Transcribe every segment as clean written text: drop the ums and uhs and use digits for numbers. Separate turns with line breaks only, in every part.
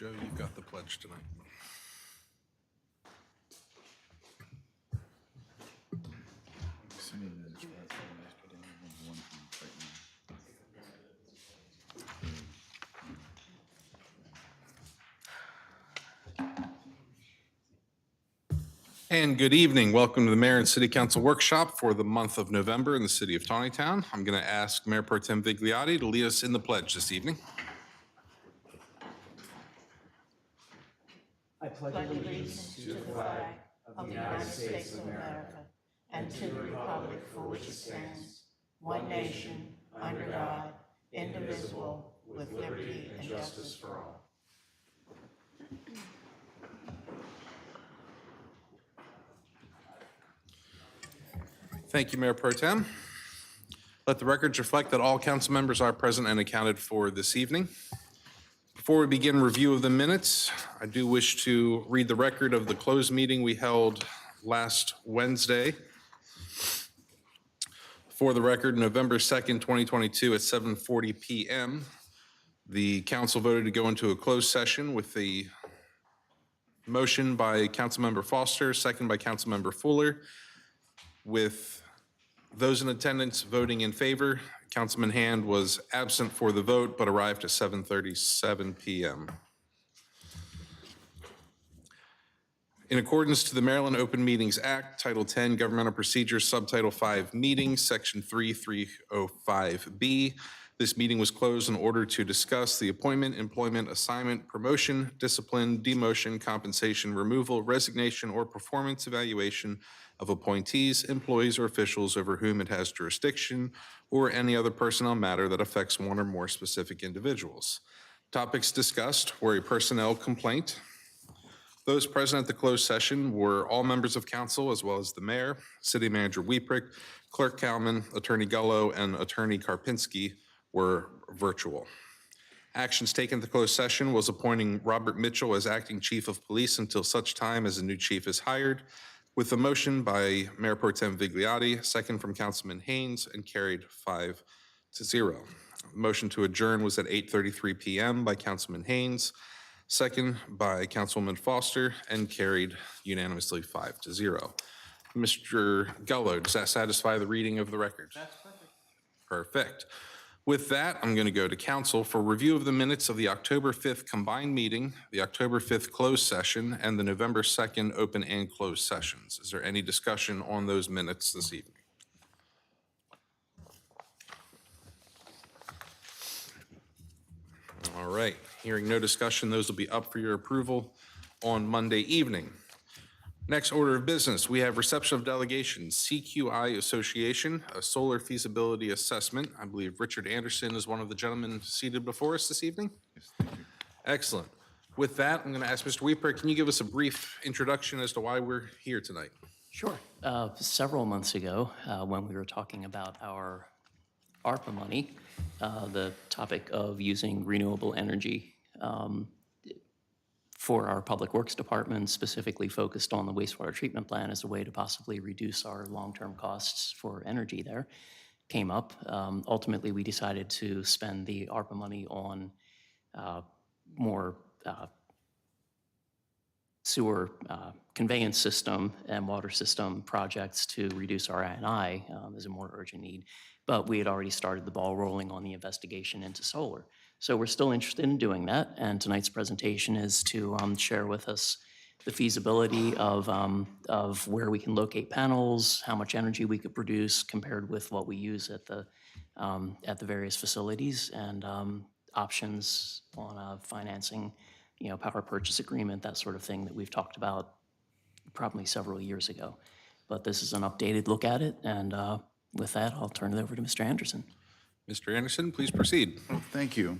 Joe, you've got the pledge tonight. And good evening. Welcome to the Mayor and City Council Workshop for the month of November in the city of Taneytown. I'm going to ask Mayor Pro Tem Vigliotti to lead us in the pledge this evening.
I pledge allegiance to the flag of the United States of America and to the republic for which it stands, one nation, under God, indivisible, with liberty and justice for all.
Thank you, Mayor Pro Tem. Let the records reflect that all council members are present and accounted for this evening. Before we begin review of the minutes, I do wish to read the record of the closed meeting we held last Wednesday. For the record, November 2nd, 2022 at 7:40 p.m., the council voted to go into a closed session with the motion by Councilmember Foster, second by Councilmember Fuller, with those in attendance voting in favor. Councilman Hand was absent for the vote, but arrived at 7:37 p.m. In accordance to the Maryland Open Meetings Act, Title 10, Governmental Procedures, Subtitle 5, Meetings, Section 3305B, this meeting was closed in order to discuss the appointment, employment, assignment, promotion, discipline, demotion, compensation, removal, resignation, or performance evaluation of appointees, employees, or officials over whom it has jurisdiction, or any other personnel matter that affects one or more specific individuals. Topics discussed were a personnel complaint. Those present at the closed session were all members of council, as well as the mayor, city manager Wieprick, clerk Kalman, attorney Gullo, and attorney Karpinski were virtual. Actions taken at the closed session was appointing Robert Mitchell as acting chief of police until such time as a new chief is hired, with a motion by Mayor Pro Tem Vigliotti, second from Councilman Haynes, and carried 5-0. Motion to adjourn was at 8:33 p.m. by Councilman Haynes, second by Councilwoman Foster, and carried unanimously 5-0. Mr. Gullo, does that satisfy the reading of the record?
That's perfect.
Perfect. With that, I'm going to go to council for review of the minutes of the October 5th combined meeting, the October 5th closed session, and the November 2nd open and closed sessions. Is there any discussion on those minutes this evening? All right, hearing no discussion, those will be up for your approval on Monday evening. Next order of business, we have reception of delegations, CQI Association, a solar feasibility assessment. I believe Richard Anderson is one of the gentlemen seated before us this evening.
Yes, thank you.
Excellent. With that, I'm going to ask Mr. Wieprick, can you give us a brief introduction as to why we're here tonight?
Sure. Several months ago, when we were talking about our ARPA money, the topic of using renewable energy for our public works department, specifically focused on the wastewater treatment plant as a way to possibly reduce our long-term costs for energy there, came up. Ultimately, we decided to spend the ARPA money on more sewer conveyance system and water system projects to reduce our I&I as a more urgent need. But we had already started the ball rolling on the investigation into solar. So we're still interested in doing that, and tonight's presentation is to share with us the feasibility of where we can locate panels, how much energy we could produce compared with what we use at the various facilities, and options on financing, power purchase agreement, that sort of thing that we've talked about probably several years ago. But this is an updated look at it, and with that, I'll turn it over to Mr. Anderson.
Mr. Anderson, please proceed.
Well, thank you.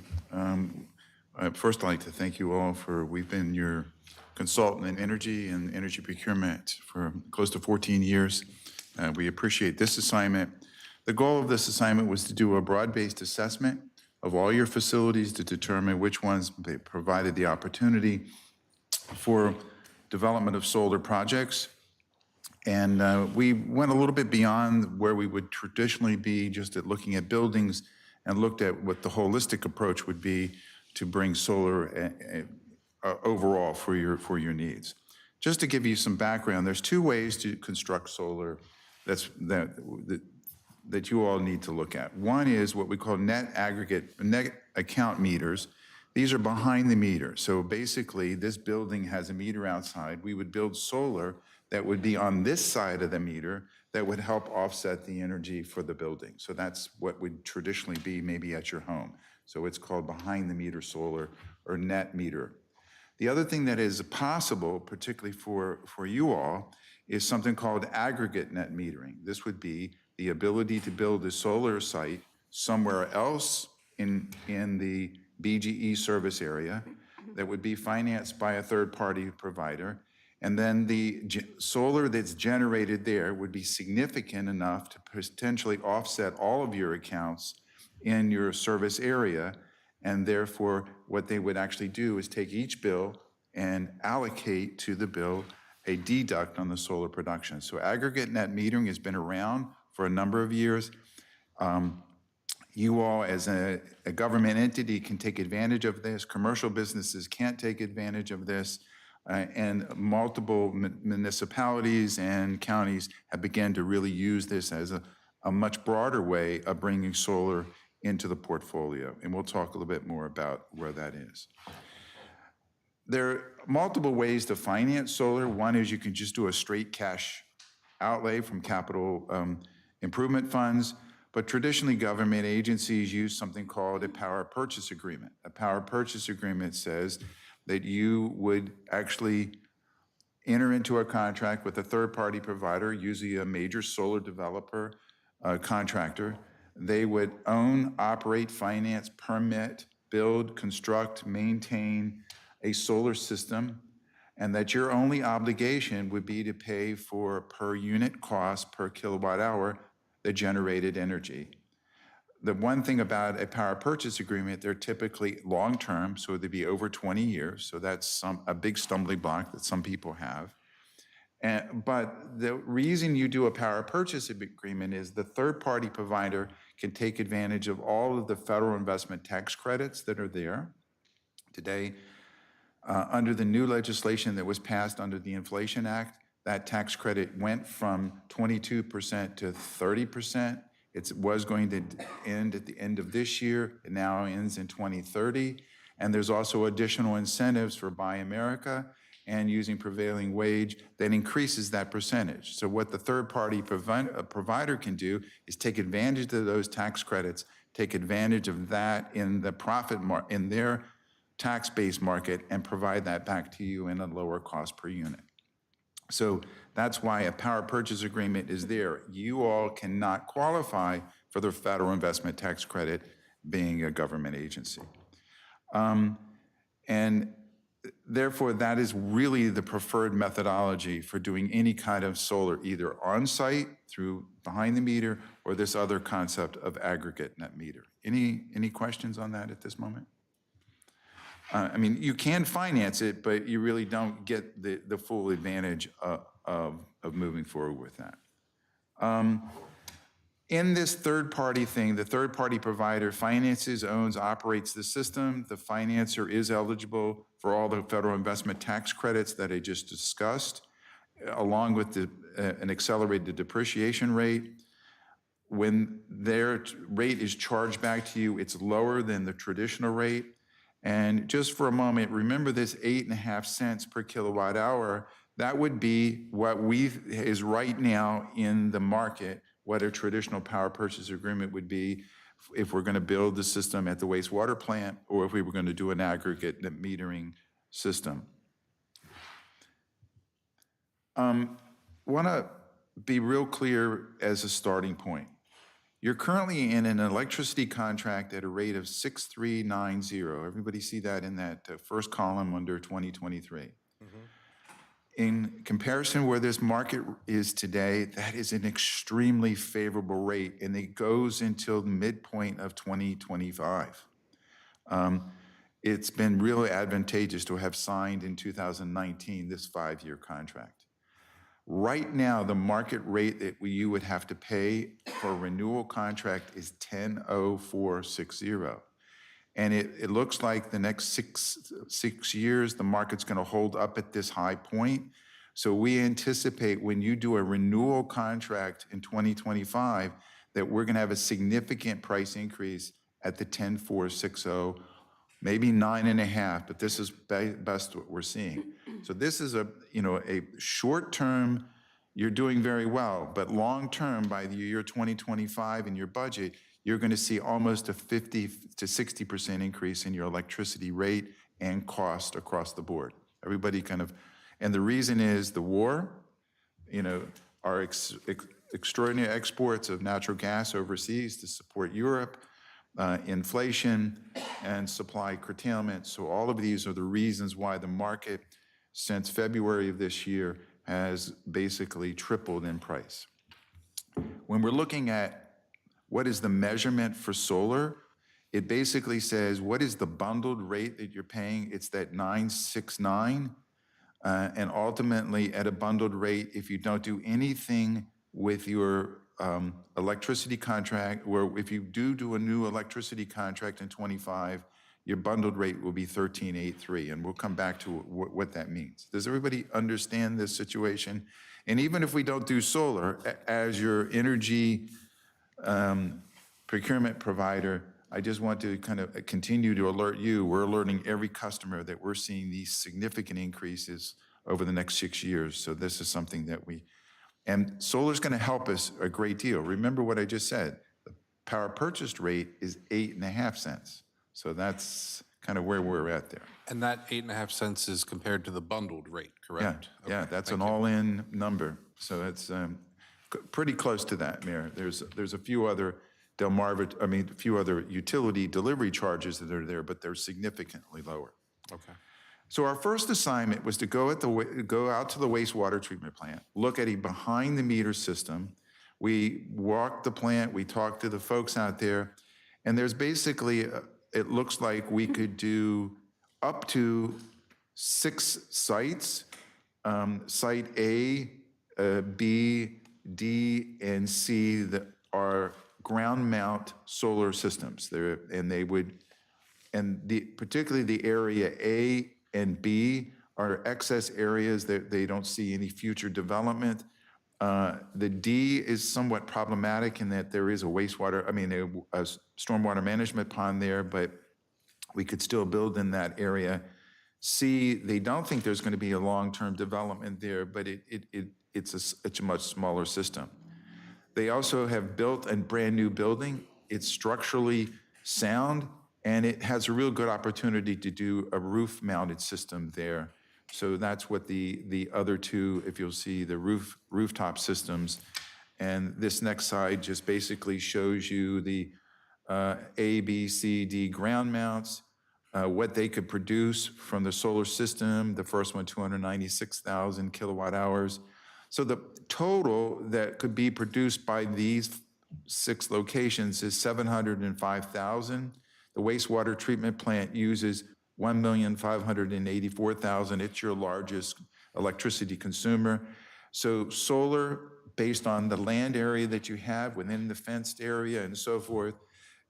First, I'd like to thank you all we've been your consultant in energy and energy procurement for close to 14 years. We appreciate this assignment. The goal of this assignment was to do a broad-based assessment of all your facilities to determine which ones they provided the opportunity for development of solar projects. And we went a little bit beyond where we would traditionally be just at looking at buildings and looked at what the holistic approach would be to bring solar overall for your needs. Just to give you some background, there's two ways to construct solar that you all need to look at. One is what we call net account meters. These are behind the meter. So basically, this building has a meter outside. We would build solar that would be on this side of the meter that would help offset the energy for the building. So that's what would traditionally be maybe at your home. So it's called behind the meter solar or net meter. The other thing that is possible, particularly for you all, is something called aggregate net metering. This would be the ability to build a solar site somewhere else in the BGE service area that would be financed by a third-party provider. And then the solar that's generated there would be significant enough to potentially offset all of your accounts in your service area. And therefore, what they would actually do is take each bill and allocate to the bill a deduct on the solar production. So aggregate net metering has been around for a number of years. You all, as a government entity, can take advantage of this. Commercial businesses can't take advantage of this. And multiple municipalities and counties have begun to really use this as a much broader way of bringing solar into the portfolio. And we'll talk a little bit more about where that is. There are multiple ways to finance solar. One is you can just do a straight cash outlay from capital improvement funds, but traditionally government agencies use something called a power purchase agreement. A power purchase agreement says that you would actually enter into a contract with a third-party provider, usually a major solar developer, contractor. They would own, operate, finance, permit, build, construct, maintain a solar system, and that your only obligation would be to pay for per unit cost per kilowatt hour the generated energy. The one thing about a power purchase agreement, they're typically long-term, so they'd be over 20 years. So that's a big stumbling block that some people have. But the reason you do a power purchase agreement is the third-party provider can take advantage of all of the federal investment tax credits that are there today. Under the new legislation that was passed under the Inflation Act, that tax credit went from 22% to 30%. It was going to end at the end of this year. It now ends in 2030. And there's also additional incentives for Buy America and using prevailing wage that increases that percentage. So what the third-party provider can do is take advantage of those tax credits, take advantage of that in the in their tax-based market, and provide that back to you in a lower cost per unit. So that's why a power purchase agreement is there. You all cannot qualify for the federal investment tax credit being a government agency. And therefore, that is really the preferred methodology for doing any kind of solar, either on-site through behind the meter or this other concept of aggregate net meter. Any questions on that at this moment? I mean, you can finance it, but you really don't get the full advantage of moving forward with that. In this third-party thing, the third-party provider finances, owns, operates the system. The financer is eligible for all the federal investment tax credits that I just discussed, along with an accelerated depreciation rate. When their rate is charged back to you, it's lower than the traditional rate. And just for a moment, remember this 8.5 cents per kilowatt hour. That would be what is right now in the market, what a traditional power purchase agreement would be if we're going to build the system at the wastewater plant or if we were going to do an aggregate metering system. Want to be real clear as a starting point. You're currently in an electricity contract at a rate of 6,390. Everybody see that in that first column under 2023. Mm-hmm. In comparison where this market is today, that is an extremely favorable rate, and it goes until the midpoint of 2025. It's been really advantageous to have signed in 2019 this 5-year contract. Right now, the market rate that you would have to pay for a renewal contract is 10,0460. And it looks like the next six years, the market's going to hold up at this high point. So we anticipate when you do a renewal contract in 2025, that we're going to have a significant price increase at the 10,460, maybe 9.5, but this is best what we're seeing. So this is a short-term, you're doing very well, but long-term, by the year 2025 in your budget, you're going to see almost a 50 to 60% increase in your electricity rate and cost across the board. Everybody and the reason is the war, our extraordinary exports of natural gas overseas to support Europe, inflation, and supply curtailment. So all of these are the reasons why the market, since February of this year, has basically tripled in price. When we're looking at what is the measurement for solar, it basically says, what is the bundled rate that you're paying? It's that 969. And ultimately, at a bundled rate, if you don't do anything with your electricity contract, or if you do a new electricity contract in 25, your bundled rate will be 1383, and we'll come back to what that means. Does everybody understand this situation? And even if we don't do solar, as your energy procurement provider, I just want to kind of continue to alert you. We're alerting every customer that we're seeing these significant increases over the next 6 years. So this is something that and solar is going to help us a great deal. Remember what I just said, the power purchase rate is 8.5 cents. So that's kind of where we're at there.
And that 8.5 cents is compared to the bundled rate, correct?
Yeah,
Okay,
that's
thank
an
you.
all-in number. So it's pretty close to that, Mayor. There's a few other a few other utility delivery charges that are there, but they're significantly lower.
Okay.
So our first assignment was to go out to the wastewater treatment plant, look at a behind-the-meter system. We walked the plant, we talked to the folks out there, and there's basically, it looks like we could do up to 6 sites, Site A, B, D, and C, that are ground mount solar systems. Particularly the area A and B are excess areas that they don't see any future development. The D is somewhat problematic in that there is a stormwater management pond there, but we could still build in that area. C, they don't think there's going to be a long-term development there, but it's a much smaller system. They also have built a brand-new building. It's structurally sound, and it has a real good opportunity to do a roof-mounted system there. So that's what the other two, if you'll see, the rooftop systems. And this next slide just basically shows you the A, B, C, D ground mounts, what they could produce from the solar system. The first one, 296,000 kilowatt hours. So the total that could be produced by these 6 locations is 705,000. The wastewater treatment plant uses 1,584,000. It's your largest electricity consumer. So solar, based on the land area that you have within the fenced area and so forth,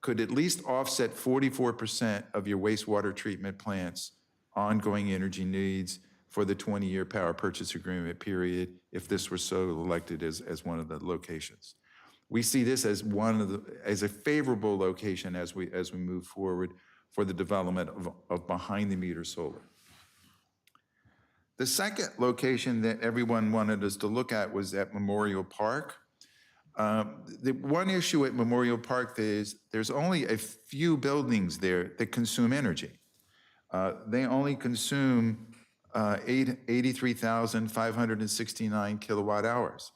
could at least offset 44% of your wastewater treatment plant's ongoing energy needs for the 20-year power purchase agreement period, if this were so elected as one of the locations. We see this as as a favorable location as we move forward for the development of behind-the-meter solar. The second location that everyone wanted us to look at was at Memorial Park. The one issue at Memorial Park is there's only a few buildings there that consume energy. They only consume 83,569 kilowatt hours.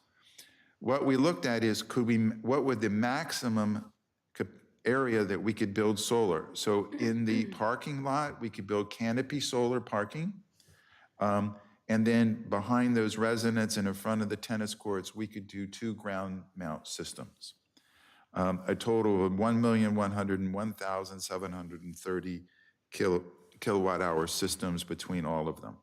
What we looked at is what would the maximum area that we could build solar? So in the parking lot, we could build canopy solar parking. And then behind those residents and in front of the tennis courts, we could do 2 ground mount systems. A total of 1,101,730 kilowatt hour systems between all of them.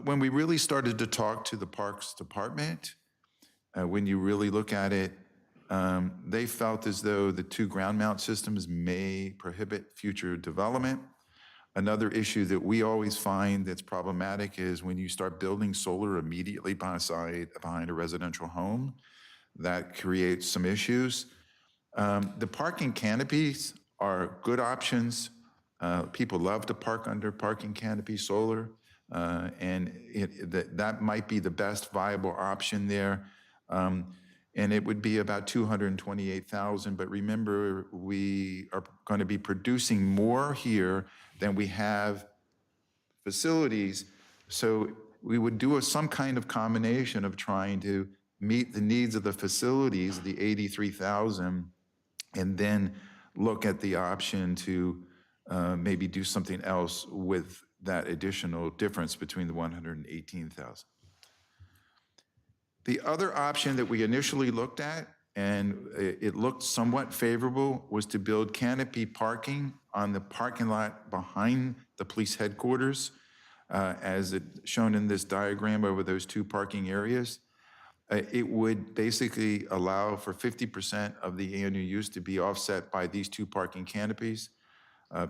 When we really started to talk to the Parks Department, when you really look at it, They felt as though the two ground mount systems may prohibit future development. Another issue that we always find that's problematic is when you start building solar immediately behind a residential home, that creates some issues. The parking canopies are good options. People love to park under parking canopy solar, and that might be the best viable option there. And it would be about 228,000. But remember, we are going to be producing more here than we have facilities. So we would do some kind of combination of trying to meet the needs of the facilities, the 83,000, and then look at the option to maybe do something else with that additional difference between the 118,000. The other option that we initially looked at, and it looked somewhat favorable, was to build canopy parking on the parking lot behind the police headquarters, as shown in this diagram over those two parking areas. It would basically allow for 50% of the annual use to be offset by these two parking canopies.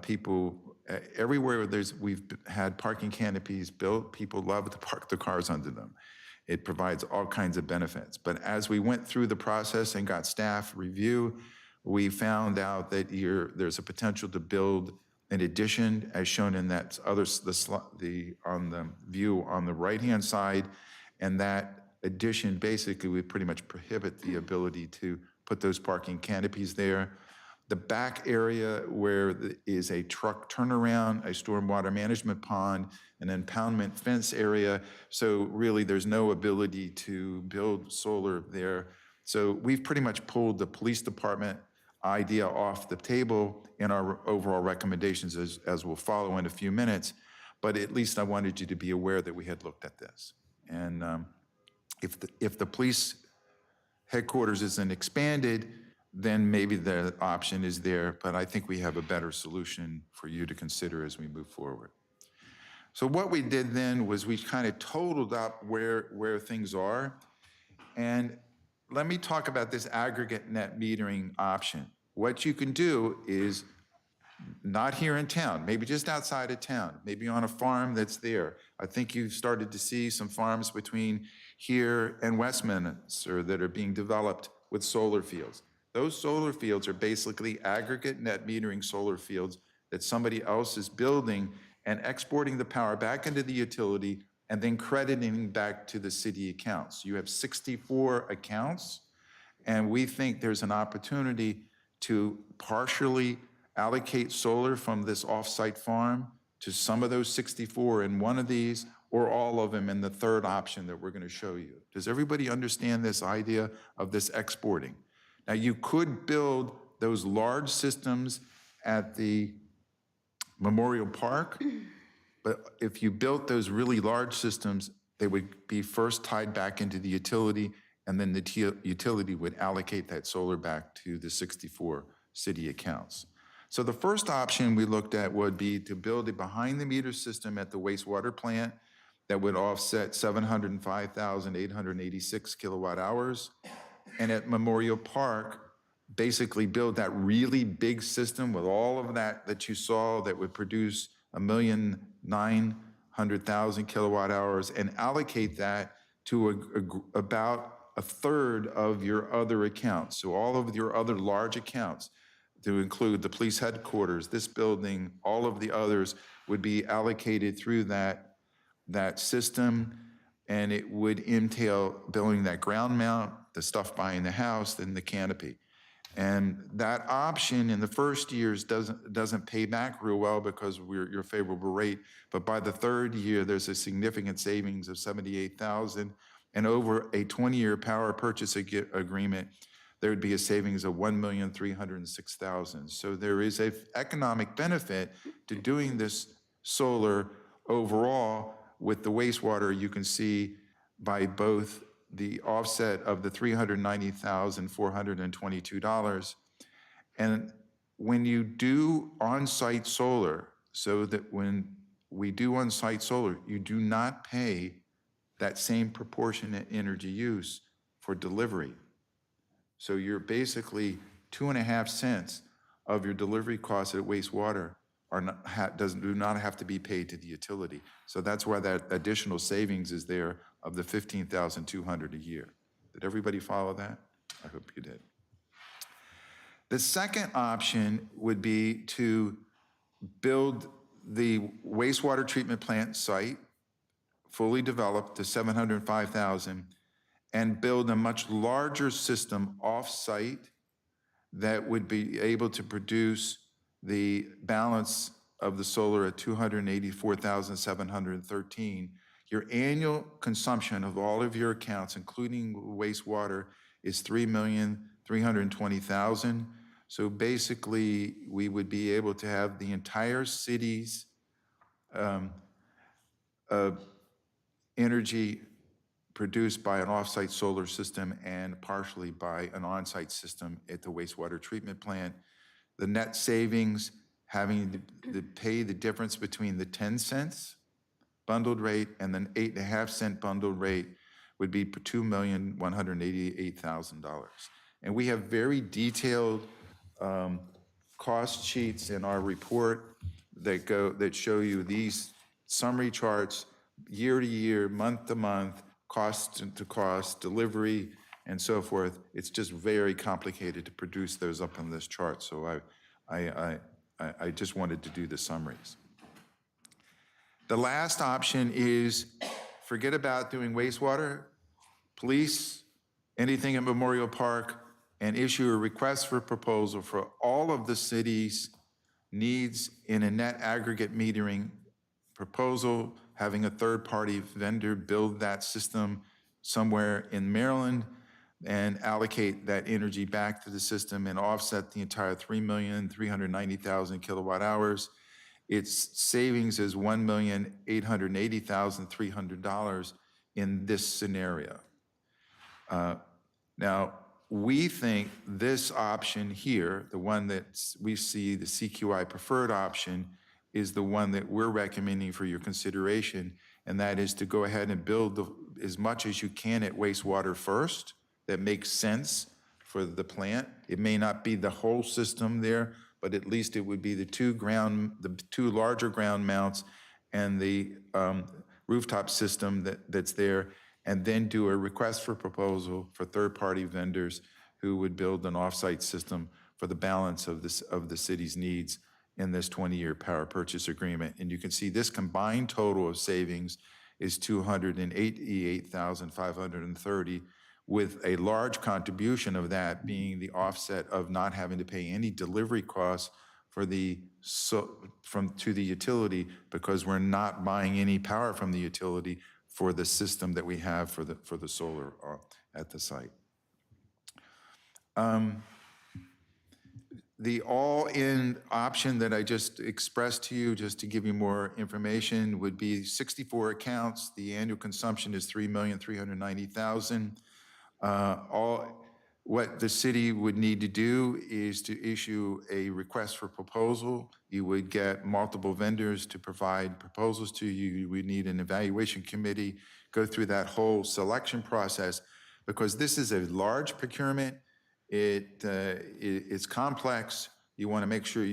People, everywhere we've had parking canopies built, people love to park their cars under them. It provides all kinds of benefits. But as we went through the process and got staff review, we found out that there's a potential to build an addition, as shown in that on the view on the right-hand side, and that addition basically would pretty much prohibit the ability to put those parking canopies there. The back area where is a truck turnaround, a stormwater management pond, an impoundment fence area. So really there's no ability to build solar there. So we've pretty much pulled the police department idea off the table in our overall recommendations, as we'll follow in a few minutes. But at least I wanted you to be aware that we had looked at this. And if the police headquarters isn't expanded, then maybe the option is there, but I think we have a better solution for you to consider as we move forward. So what we did then was we kind of totaled up where things are. And let me talk about this aggregate net metering option. What you can do is not here in town, maybe just outside of town, maybe on a farm that's there. I think you've started to see some farms between here and Westminster that are being developed with solar fields. Those solar fields are basically aggregate net metering solar fields that somebody else is building and exporting the power back into the utility and then crediting back to the city accounts. You have 64 accounts, and we think there's an opportunity to partially allocate solar from this off-site farm to some of those 64 in one of these, or all of them in the third option that we're going to show you. Does everybody understand this idea of this exporting? Now, you could build those large systems at the Memorial Park, but if you built those really large systems, they would be first tied back into the utility, and then the utility would allocate that solar back to the 64 city accounts. So the first option we looked at would be to build a behind-the-meter system at the wastewater plant that would offset 705,886 kilowatt hours. And at Memorial Park, basically build that really big system with all of that you saw that would produce 1,900,000 kilowatt hours and allocate that to about a third of your other accounts. So all of your other large accounts, to include the police headquarters, this building, all of the others would be allocated through that system, and it would entail building that ground mount, the stuff behind the house, then the canopy. And that option in the first years doesn't pay back real well because you're a favorable rate, but by the third year, there's a significant savings of $78,000, and over a 20-year power purchase agreement, there would be a savings of $1,306,000. So there is an economic benefit to doing this solar overall. With the wastewater, you can see by both the offset of the $390,422. And when you do on-site solar, so that when we do on-site solar, you do not pay that same proportionate energy use for delivery. So you're basically 2.5 cents of your delivery costs at wastewater do not have to be paid to the utility. So that's why that additional savings is there of the $15,200 a year. Did everybody follow that? I hope you did. The second option would be to build the wastewater treatment plant site, fully developed to 705,000, and build a much larger system off-site that would be able to produce the balance of the solar at 284,713. Your annual consumption of all of your accounts, including wastewater, is 3,320,000. So basically, we would be able to have the entire city's energy produced by an off-site solar system and partially by an on-site system at the wastewater treatment plant. The net savings, having to pay the difference between the 10 cents bundled rate and the 8.5 cent bundled rate, would be $2,188,000. And we have very detailed cost sheets in our report that show you these summary charts year to year, month to month, cost to cost, delivery, and so forth. It's just very complicated to produce those up on this chart. So I just wanted to do the summaries. The last option is forget about doing wastewater, police, anything at Memorial Park, and issue a request for proposal for all of the city's needs in a net aggregate metering proposal, having a third-party vendor build that system somewhere in Maryland and allocate that energy back to the system and offset the entire 3,390,000 kilowatt hours. Its savings is $1,880,300 in this scenario. Now, we think this option here, the one that we see, the CQI preferred option, is the one that we're recommending for your consideration, and that is to go ahead and build as much as you can at wastewater first. That makes sense for the plant. It may not be the whole system there, but at least it would be the two larger ground mounts and the rooftop system that's there, and then do a request for proposal for third-party vendors who would build an off-site system for the balance of the city's needs in this 20-year power purchase agreement. And you can see this combined total of savings is $288,530, with a large contribution of that being the offset of not having to pay any delivery costs to the utility, because we're not buying any power from the utility for the system that we have for the solar at the site. The all-in option that I just expressed to you, just to give you more information, would be 64 accounts. The annual consumption is 3,390,000. What the city would need to do is to issue a request for proposal. You would get multiple vendors to provide proposals to you. You would need an evaluation committee, go through that whole selection process, because this is a large procurement. It's complex. You want to make sure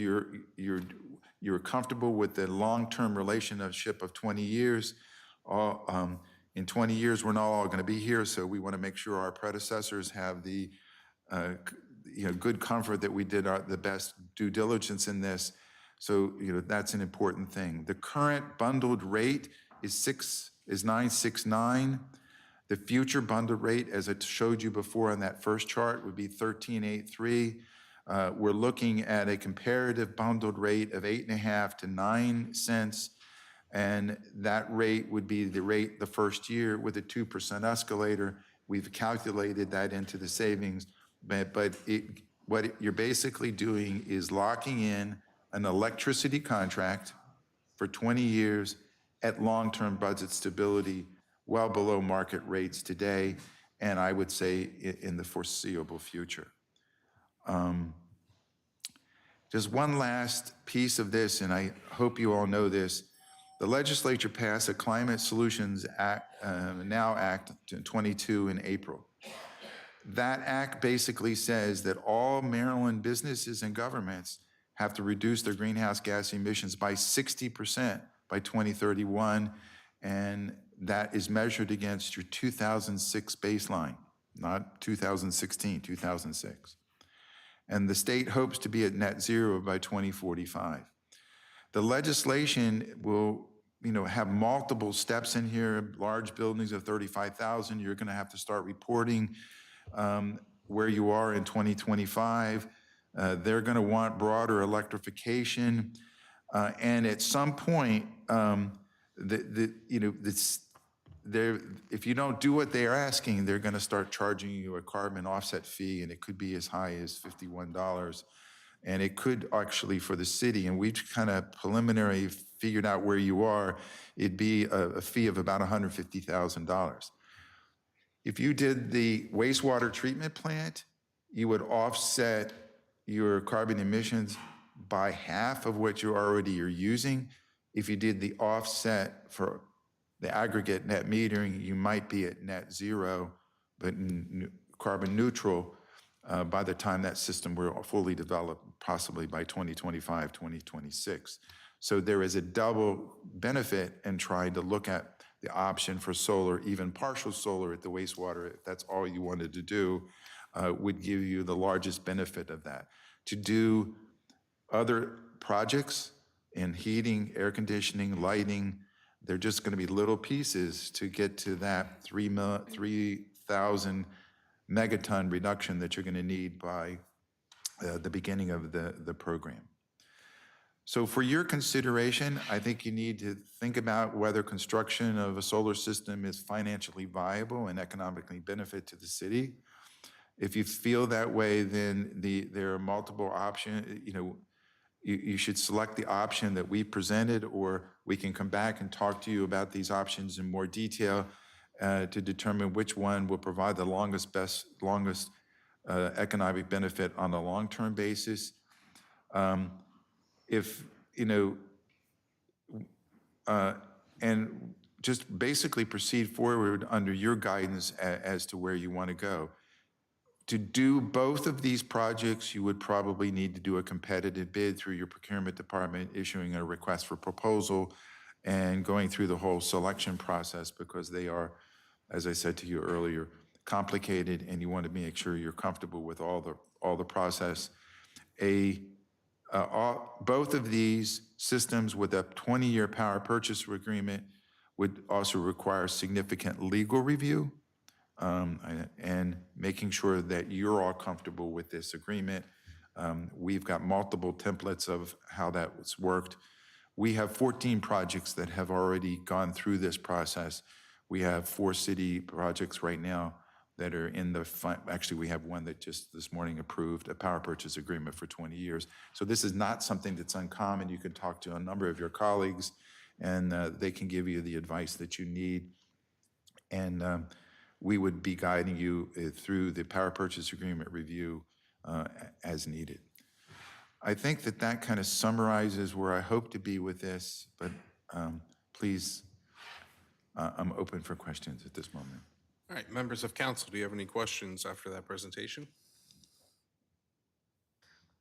you're comfortable with the long-term relationship of 20 years. In 20 years, we're not all going to be here, so we want to make sure our predecessors have the good comfort that we did the best due diligence in this. So that's an important thing. The current bundled rate is $969. The future bundled rate, as I showed you before on that first chart, would be $1383. We're looking at a comparative bundled rate of 8.5 to 9 cents. And that rate would be the rate the first year with a 2% escalator. We've calculated that into the savings, but what you're basically doing is locking in an electricity contract for 20 years at long-term budget stability, well below market rates today, and I would say in the foreseeable future. Just one last piece of this, and I hope you all know this. The legislature passed a Climate Solutions Act, Now Act 22 in April. That act basically says that all Maryland businesses and governments have to reduce their greenhouse gas emissions by 60% by 2031, and that is measured against your 2006 baseline, not 2016, 2006. And the state hopes to be at net zero by 2045. The legislation will, have multiple steps in here. Large buildings of 35,000, you're going to have to start reporting where you are in 2025. They're going to want broader electrification, and at some point, if you don't do what they are asking, they're going to start charging you a carbon offset fee, and it could be as high as $51. And it could actually, for the city, and we've kind of preliminary figured out where you are, it'd be a fee of about $150,000. If you did the wastewater treatment plant, you would offset your carbon emissions by half of what you already are using. If you did the offset for the aggregate net metering, you might be at net zero, but carbon neutral by the time that system were fully developed, possibly by 2025, 2026. So there is a double benefit in trying to look at the option for solar, even partial solar at the wastewater, if that's all you wanted to do, would give you the largest benefit of that. To do other projects in heating, air conditioning, lighting, they're just going to be little pieces to get to that 3,000 megaton reduction that you're going to need by the beginning of the program. So for your consideration, I think you need to think about whether construction of a solar system is financially viable and economically benefit to the city. If you feel that way, then there are multiple options. You should select the option that we presented, or we can come back and talk to you about these options in more detail to determine which one will provide the longest economic benefit on a long-term basis. And just basically proceed forward under your guidance as to where you want to go. To do both of these projects, you would probably need to do a competitive bid through your procurement department, issuing a request for proposal and going through the whole selection process, because they are, as I said to you earlier, complicated, and you want to make sure you're comfortable with all the process. Both of these systems with a 20-year power purchase agreement would also require significant legal review, and making sure that you're all comfortable with this agreement. We've got multiple templates of how that's worked. We have 14 projects that have already gone through this process. We have 4 city projects right now that are in the, actually we have one that just this morning approved a power purchase agreement for 20 years. So this is not something that's uncommon. You can talk to a number of your colleagues, and they can give you the advice that you need. And we would be guiding you through the power purchase agreement review as needed. I think that kind of summarizes where I hope to be with this, but please, I'm open for questions at this moment.
All right, members of council, do you have any questions after that presentation?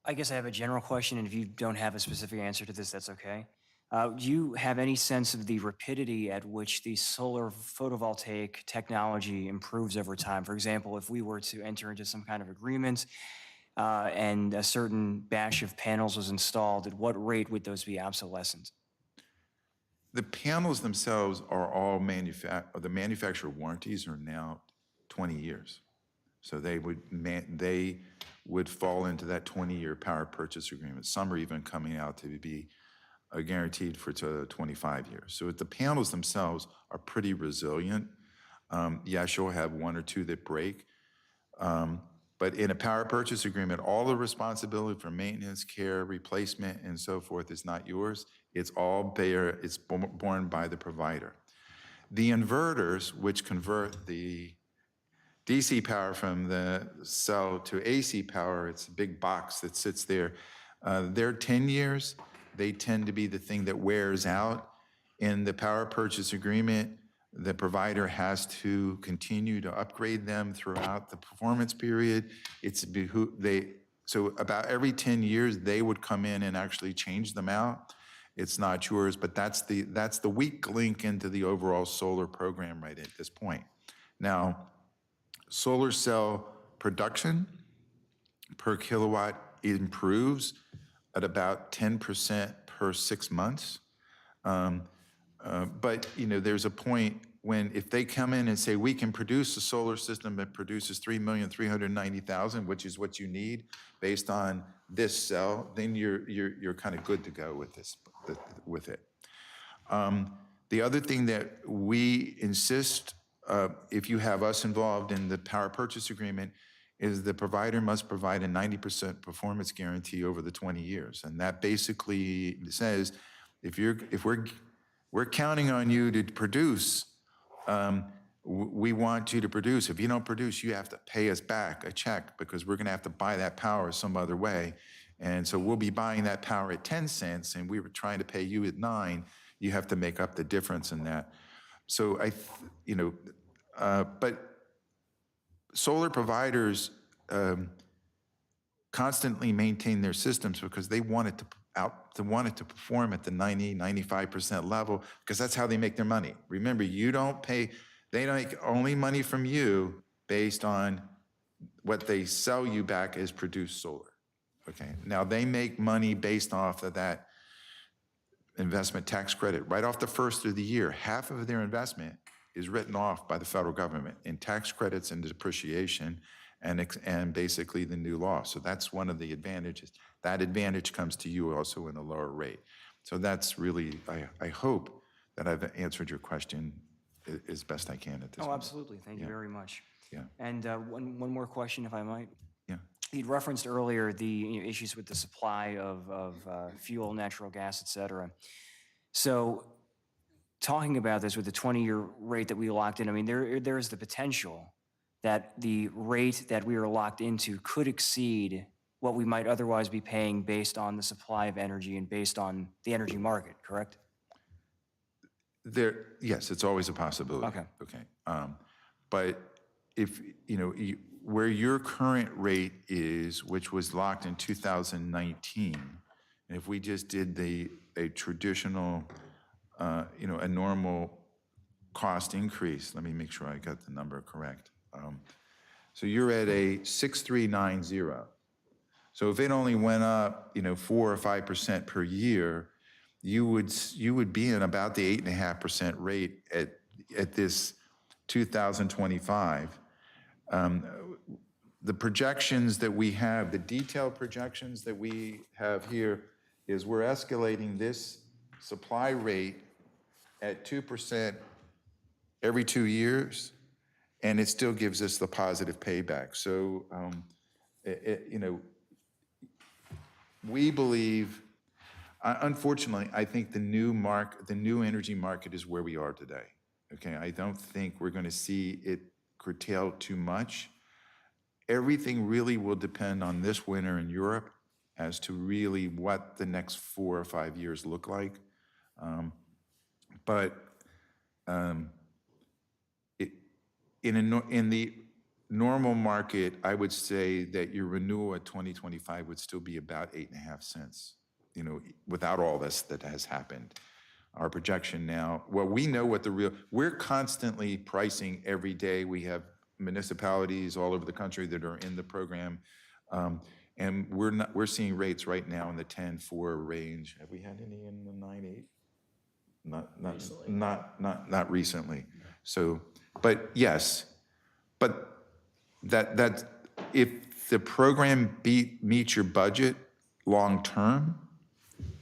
I guess I have a general question, and if you don't have a specific answer to this, that's okay. Do you have any sense of the rapidity at which the solar photovoltaic technology improves over time? For example, if we were to enter into some kind of agreement and a certain batch of panels was installed, at what rate would those be obsolescent?
The panels themselves are all the manufacturer warranties are now 20 years. So they would fall into that 20-year power purchase agreement. Some are even coming out to be guaranteed for 25 years. So the panels themselves are pretty resilient. Yes, you'll have 1 or 2 that break. But in a power purchase agreement, all the responsibility for maintenance, care, replacement, and so forth is not yours. It's all it's borne by the provider. The inverters, which convert the DC power from the cell to AC power, it's a big box that sits there. They're 10 years. They tend to be the thing that wears out. In the power purchase agreement, The provider has to continue to upgrade them throughout the performance period. So about every 10 years, they would come in and actually change them out. It's not yours, but that's the weak link into the overall solar program right at this point. Now, solar cell production per kilowatt improves at about 10% per 6 months. But, there's a point when if they come in and say, we can produce a solar system that produces 3,390,000, which is what you need based on this cell, then you're kind of good to go with it. The other thing that we insist, if you have us involved in the power purchase agreement, is the provider must provide a 90% performance guarantee over the 20 years. And that basically says, if we're counting on you to produce, we want you to produce. If you don't produce, you have to pay us back a check because we're gonna have to buy that power some other way. And so we'll be buying that power at 10 cents and we were trying to pay you at 9. You have to make up the difference in that. So but solar providers constantly maintain their systems because they want it to perform at the 90-95% level because that's how they make their money. Remember, they make only money from you based on what they sell you back as produced solar. Okay, now they make money based off of that investment tax credit right off the first of the year. Half of their investment is written off by the federal government in tax credits and depreciation and basically the new law. So that's one of the advantages. That advantage comes to you also in a lower rate. So that's really, I hope that I've answered your question as best I can at this
Oh,
point.
absolutely. Thank you very much.
Yeah.
And one more question, if I might.
Yeah.
You'd referenced earlier the issues with the supply of fuel, natural gas, et cetera. So talking about this with the 20-year rate that we locked in, I mean, there is the potential that the rate that we are locked into could exceed what we might otherwise be paying based on the supply of energy and based on the energy market, correct?
Yes, it's always a possibility.
Okay.
But if, where your current rate is, which was locked in 2019, and if we just did a traditional, a normal cost increase, let me make sure I got the number correct. So you're at a 6,390. So if it only went up, 4 or 5% per year, you would be in about the 8.5% rate at this 2025. The projections that we have, the detailed projections that we have here, is we're escalating this supply rate at 2% every 2 years, and it still gives us the positive payback. So, we believe, unfortunately, I think the new energy market is where we are today. Okay, I don't think we're going to see it curtailed too much. Everything really will depend on this winter in Europe as to really what the next 4 or 5 years look like. In the normal market, I would say that your renewal at 2025 would still be about 8.5 cents, without all this that has happened. Our projection now, well, we know what we're constantly pricing every day. We have municipalities all over the country that are in the program. And we're seeing rates right now in the 10.4 range. Have we had any in the 9.8? Not recently. So, but yes, but that if the program meets your budget long term,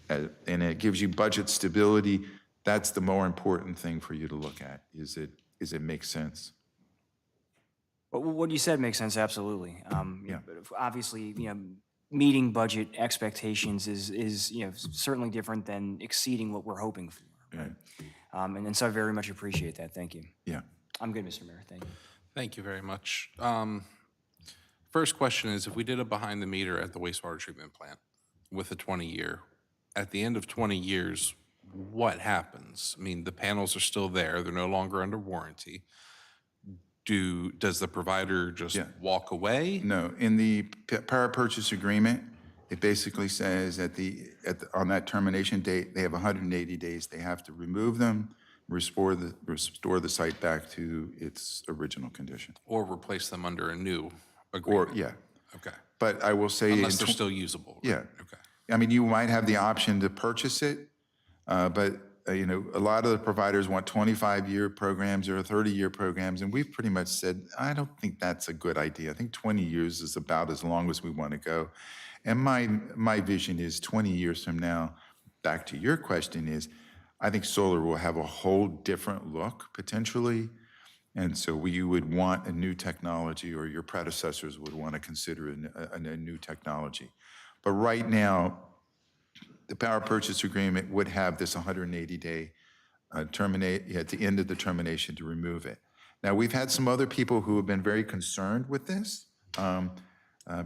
and it gives you budget stability, that's the more important thing for you to look at. Is it makes sense?
Well, what you said makes sense, absolutely.
Yeah.
Obviously, meeting budget expectations is certainly different than exceeding what we're hoping for. Right? And so I very much appreciate that. Thank you.
Yeah.
I'm good, Mr. Mayor. Thank you.
Thank you very much. First question is, if we did a behind the meter at the wastewater treatment plant with a 20-year, at the end of 20 years, what happens? I mean, the panels are still there, they're no longer under warranty. Does the provider just
Yeah.
walk away?
No, in the power purchase agreement, it basically says on that termination date, they have 180 days. They have to remove them, restore the site back to its original condition.
Or replace them under a new
Or,
agreement?
yeah,
Okay,
but I will say.
unless they're still usable? Right?
Yeah.
Okay.
I mean, you might have the option to purchase it, but, a lot of the providers want 25-year programs or 30-year programs, and we've pretty much said, I don't think that's a good idea. I think 20 years is about as long as we want to go. And my vision is 20 years from now, back to your question is, I think solar will have a whole different look potentially. And so you would want a new technology, or your predecessors would want to consider a new technology. But right now, the power purchase agreement would have this 180-day terminate at the end of the termination to remove it. Now, we've had some other people who have been very concerned with this,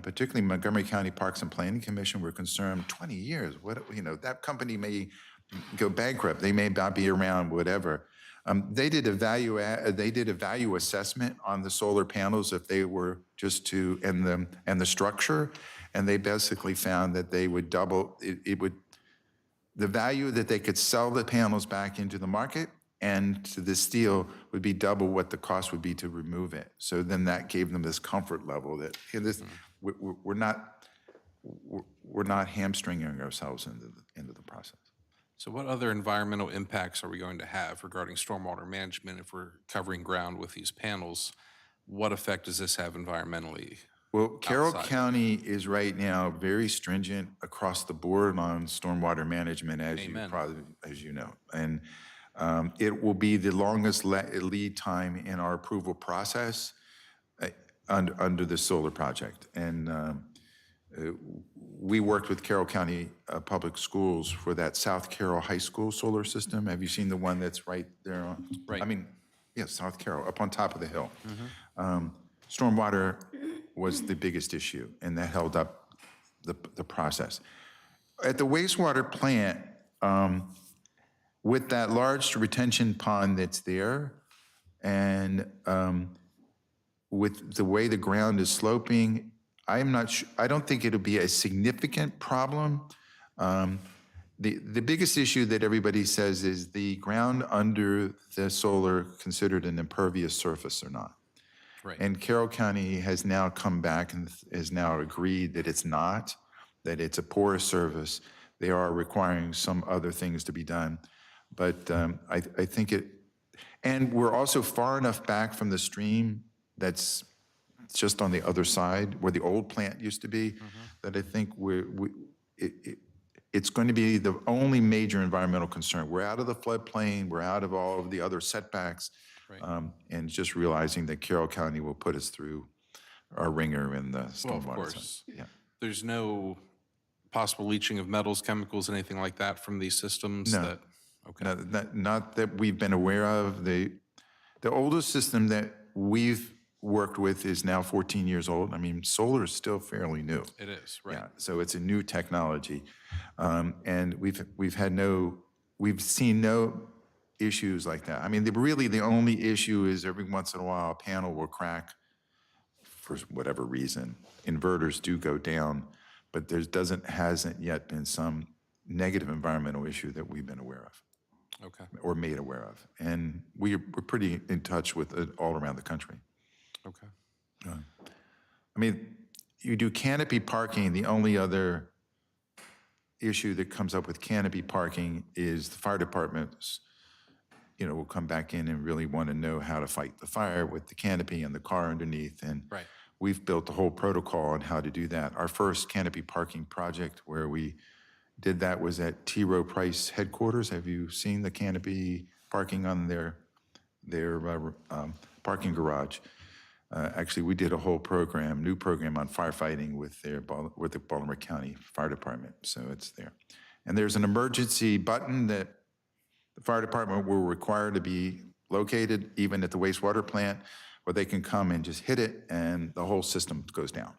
particularly Montgomery County Parks and Planning Commission were concerned. 20 years, that company may go bankrupt. They may not be around, whatever. They did a value assessment on the solar panels if they were just to and the structure, and they basically found that they would double the value that they could sell the panels back into the market and to the steel would be double what the cost would be to remove it. So then that gave them this comfort level that we're not hamstringing ourselves into the process.
So what other environmental impacts are we going to have regarding stormwater management if we're covering ground with these panels? What effect does this have environmentally?
Well, Carroll
outside.
County is right now very stringent across the board on stormwater management, as
Amen.
you know. And it will be the longest lead time in our approval process under the solar project. And we worked with Carroll County Public Schools for that South Carroll High School solar system. Have you seen the one that's right there?
Right.
I mean, yeah, South Carroll, up on top of the hill. Stormwater was the biggest issue, and that held up the process. At the wastewater plant, with that large retention pond that's there, and with the way the ground is sloping, I don't think it'll be a significant problem. The biggest issue that everybody says is the ground under the solar considered an impervious surface or not.
Right.
And Carroll County has now come back and has now agreed that it's not, that it's a porous surface. They are requiring some other things to be done. But I think and we're also far enough back from the stream that's just on the other side where the old plant used to be, that I think it's going to be the only major environmental concern. We're out of the floodplain, we're out of all of the other setbacks,
Right.
and just realizing that Carroll County will put us through our ringer in the stormwater.
Well, of course.
Yeah.
There's no possible leaching of metals, chemicals, anything like that from these systems?
No.
Okay.
Not that we've been aware of. The oldest system that we've worked with is now 14 years old. I mean, solar is still fairly new.
It is, right.
Yeah, so it's a new technology. And we've seen no issues like that. I mean, really the only issue is every once in a while a panel will crack for whatever reason. Inverters do go down, but there hasn't yet been some negative environmental issue that we've been aware of
Okay.
or made aware of. And we're pretty in touch with it all around the country.
Okay.
I mean, you do canopy parking, the only other issue that comes up with canopy parking is the fire departments, will come back in and really want to know how to fight the fire with the canopy and the car underneath. And
Right.
we've built a whole protocol on how to do that. Our first canopy parking project where we did that was at T. Rowe Price headquarters. Have you seen the canopy parking on their parking garage? Actually, we did a whole new program on firefighting with the Baltimore County Fire Department, so it's there. And there's an emergency button that the fire department will require to be located even at the wastewater plant, where they can come and just hit it and the whole system goes down.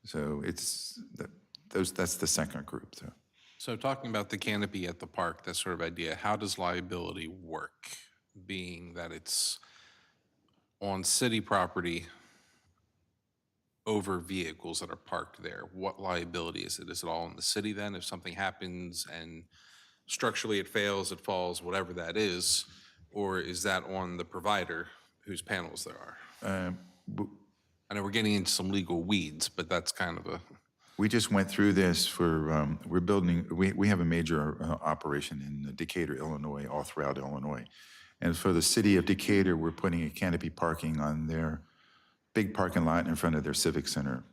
So that's the second group. So
So talking about the canopy at the park, that sort of idea, how does liability work? Being that it's on city property over vehicles that are parked there, what liability is it? Is it all in the city then? If something happens and structurally it fails, it falls, whatever that is, or is that on the provider whose panels there are? I know we're getting into some legal weeds, but that's kind of a,
We just went through this for, we're building, we have a major operation in Decatur, Illinois, all throughout Illinois. And for the city of Decatur, we're putting a canopy parking on their big parking lot in front of their civic center.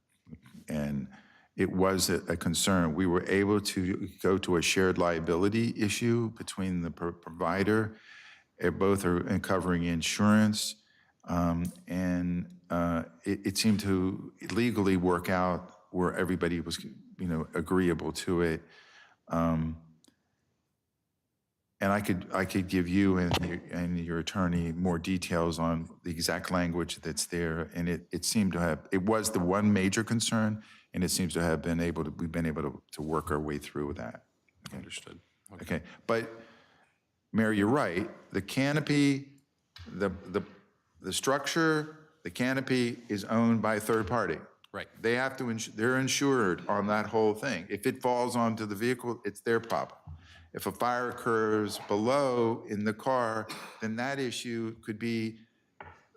And it was a concern. We were able to go to a shared liability issue between the provider, both are covering insurance, and it seemed to legally work out where everybody was, agreeable to it. And I could give you and your attorney more details on the exact language that's there. And it seemed to have, it was the one major concern, and it seems to have been able to, we've been able to work our way through that.
understood.
Okay, but Mayor, you're right. The canopy, the structure, the canopy is owned by a third party.
Right.
They have to, they're insured on that whole thing. If it falls onto the vehicle, it's their problem. If a fire occurs below in the car, then that issue could be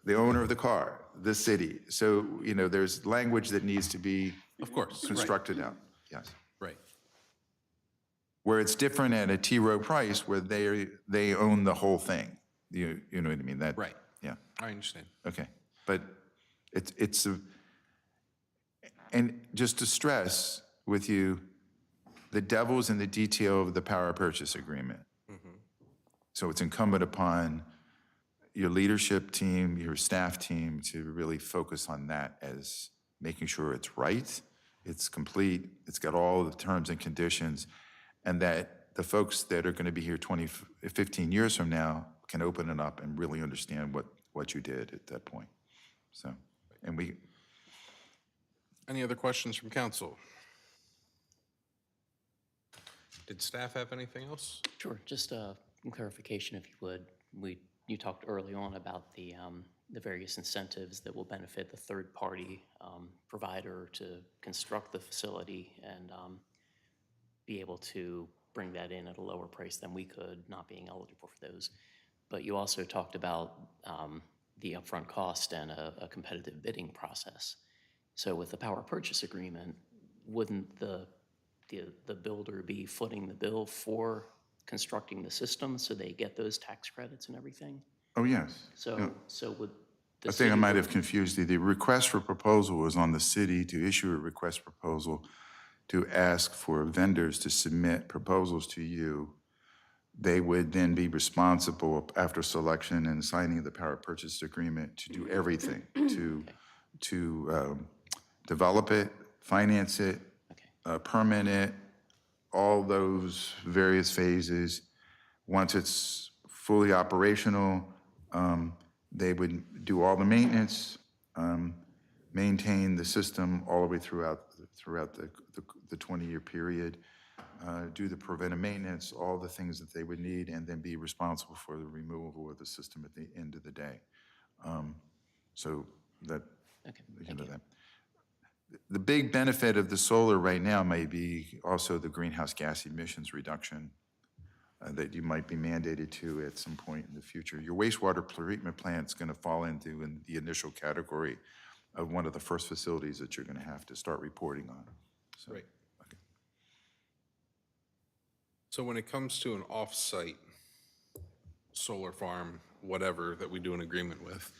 the owner of the car, the city. So, there's language that needs to be
Of course, right,
constructed out, yes.
right.
Where it's different at a T. Rowe Price, where they own the whole thing. You know what I mean? That,
Right.
yeah,
I understand.
okay. But it's and just to stress with you, the devil's in the detail of the power purchase agreement. So it's incumbent upon your leadership team, your staff team to really focus on that as making sure it's right, it's complete, it's got all the terms and conditions, and that the folks that are going to be here 15 years from now can open it up and really understand what you did at that point. So, and we,
Any other questions from council? Did staff have anything else?
Sure, just clarification if you would. You talked early on about the various incentives that will benefit the third-party provider to construct the facility and be able to bring that in at a lower price than we could, not being eligible for those. But you also talked about the upfront cost and a competitive bidding process. So with the power purchase agreement, wouldn't the builder be footing the bill for constructing the system so they get those tax credits and everything?
oh, yes.
So would the
I think I
city
might have confused you. The request for proposal was on the city to issue a request proposal to ask for vendors to submit proposals to you. They would then be responsible after selection and signing the power purchase agreement to do everything, to develop it, finance it, permit it, all those various phases. Once it's fully operational, they would do all the maintenance, maintain the system all the way throughout the 20-year period, do the preventive maintenance, all the things that they would need, and then be responsible for the removal of the system at the end of the day. So that, that. The big benefit of the solar right now may be also the greenhouse gas emissions reduction that you might be mandated to at some point in the future. Your wastewater treatment plant's going to fall into in the initial category of one of the first facilities that you're going to have to start reporting on. So,
Right. Okay. So when it comes to an off-site solar farm, whatever, that we do an agreement with,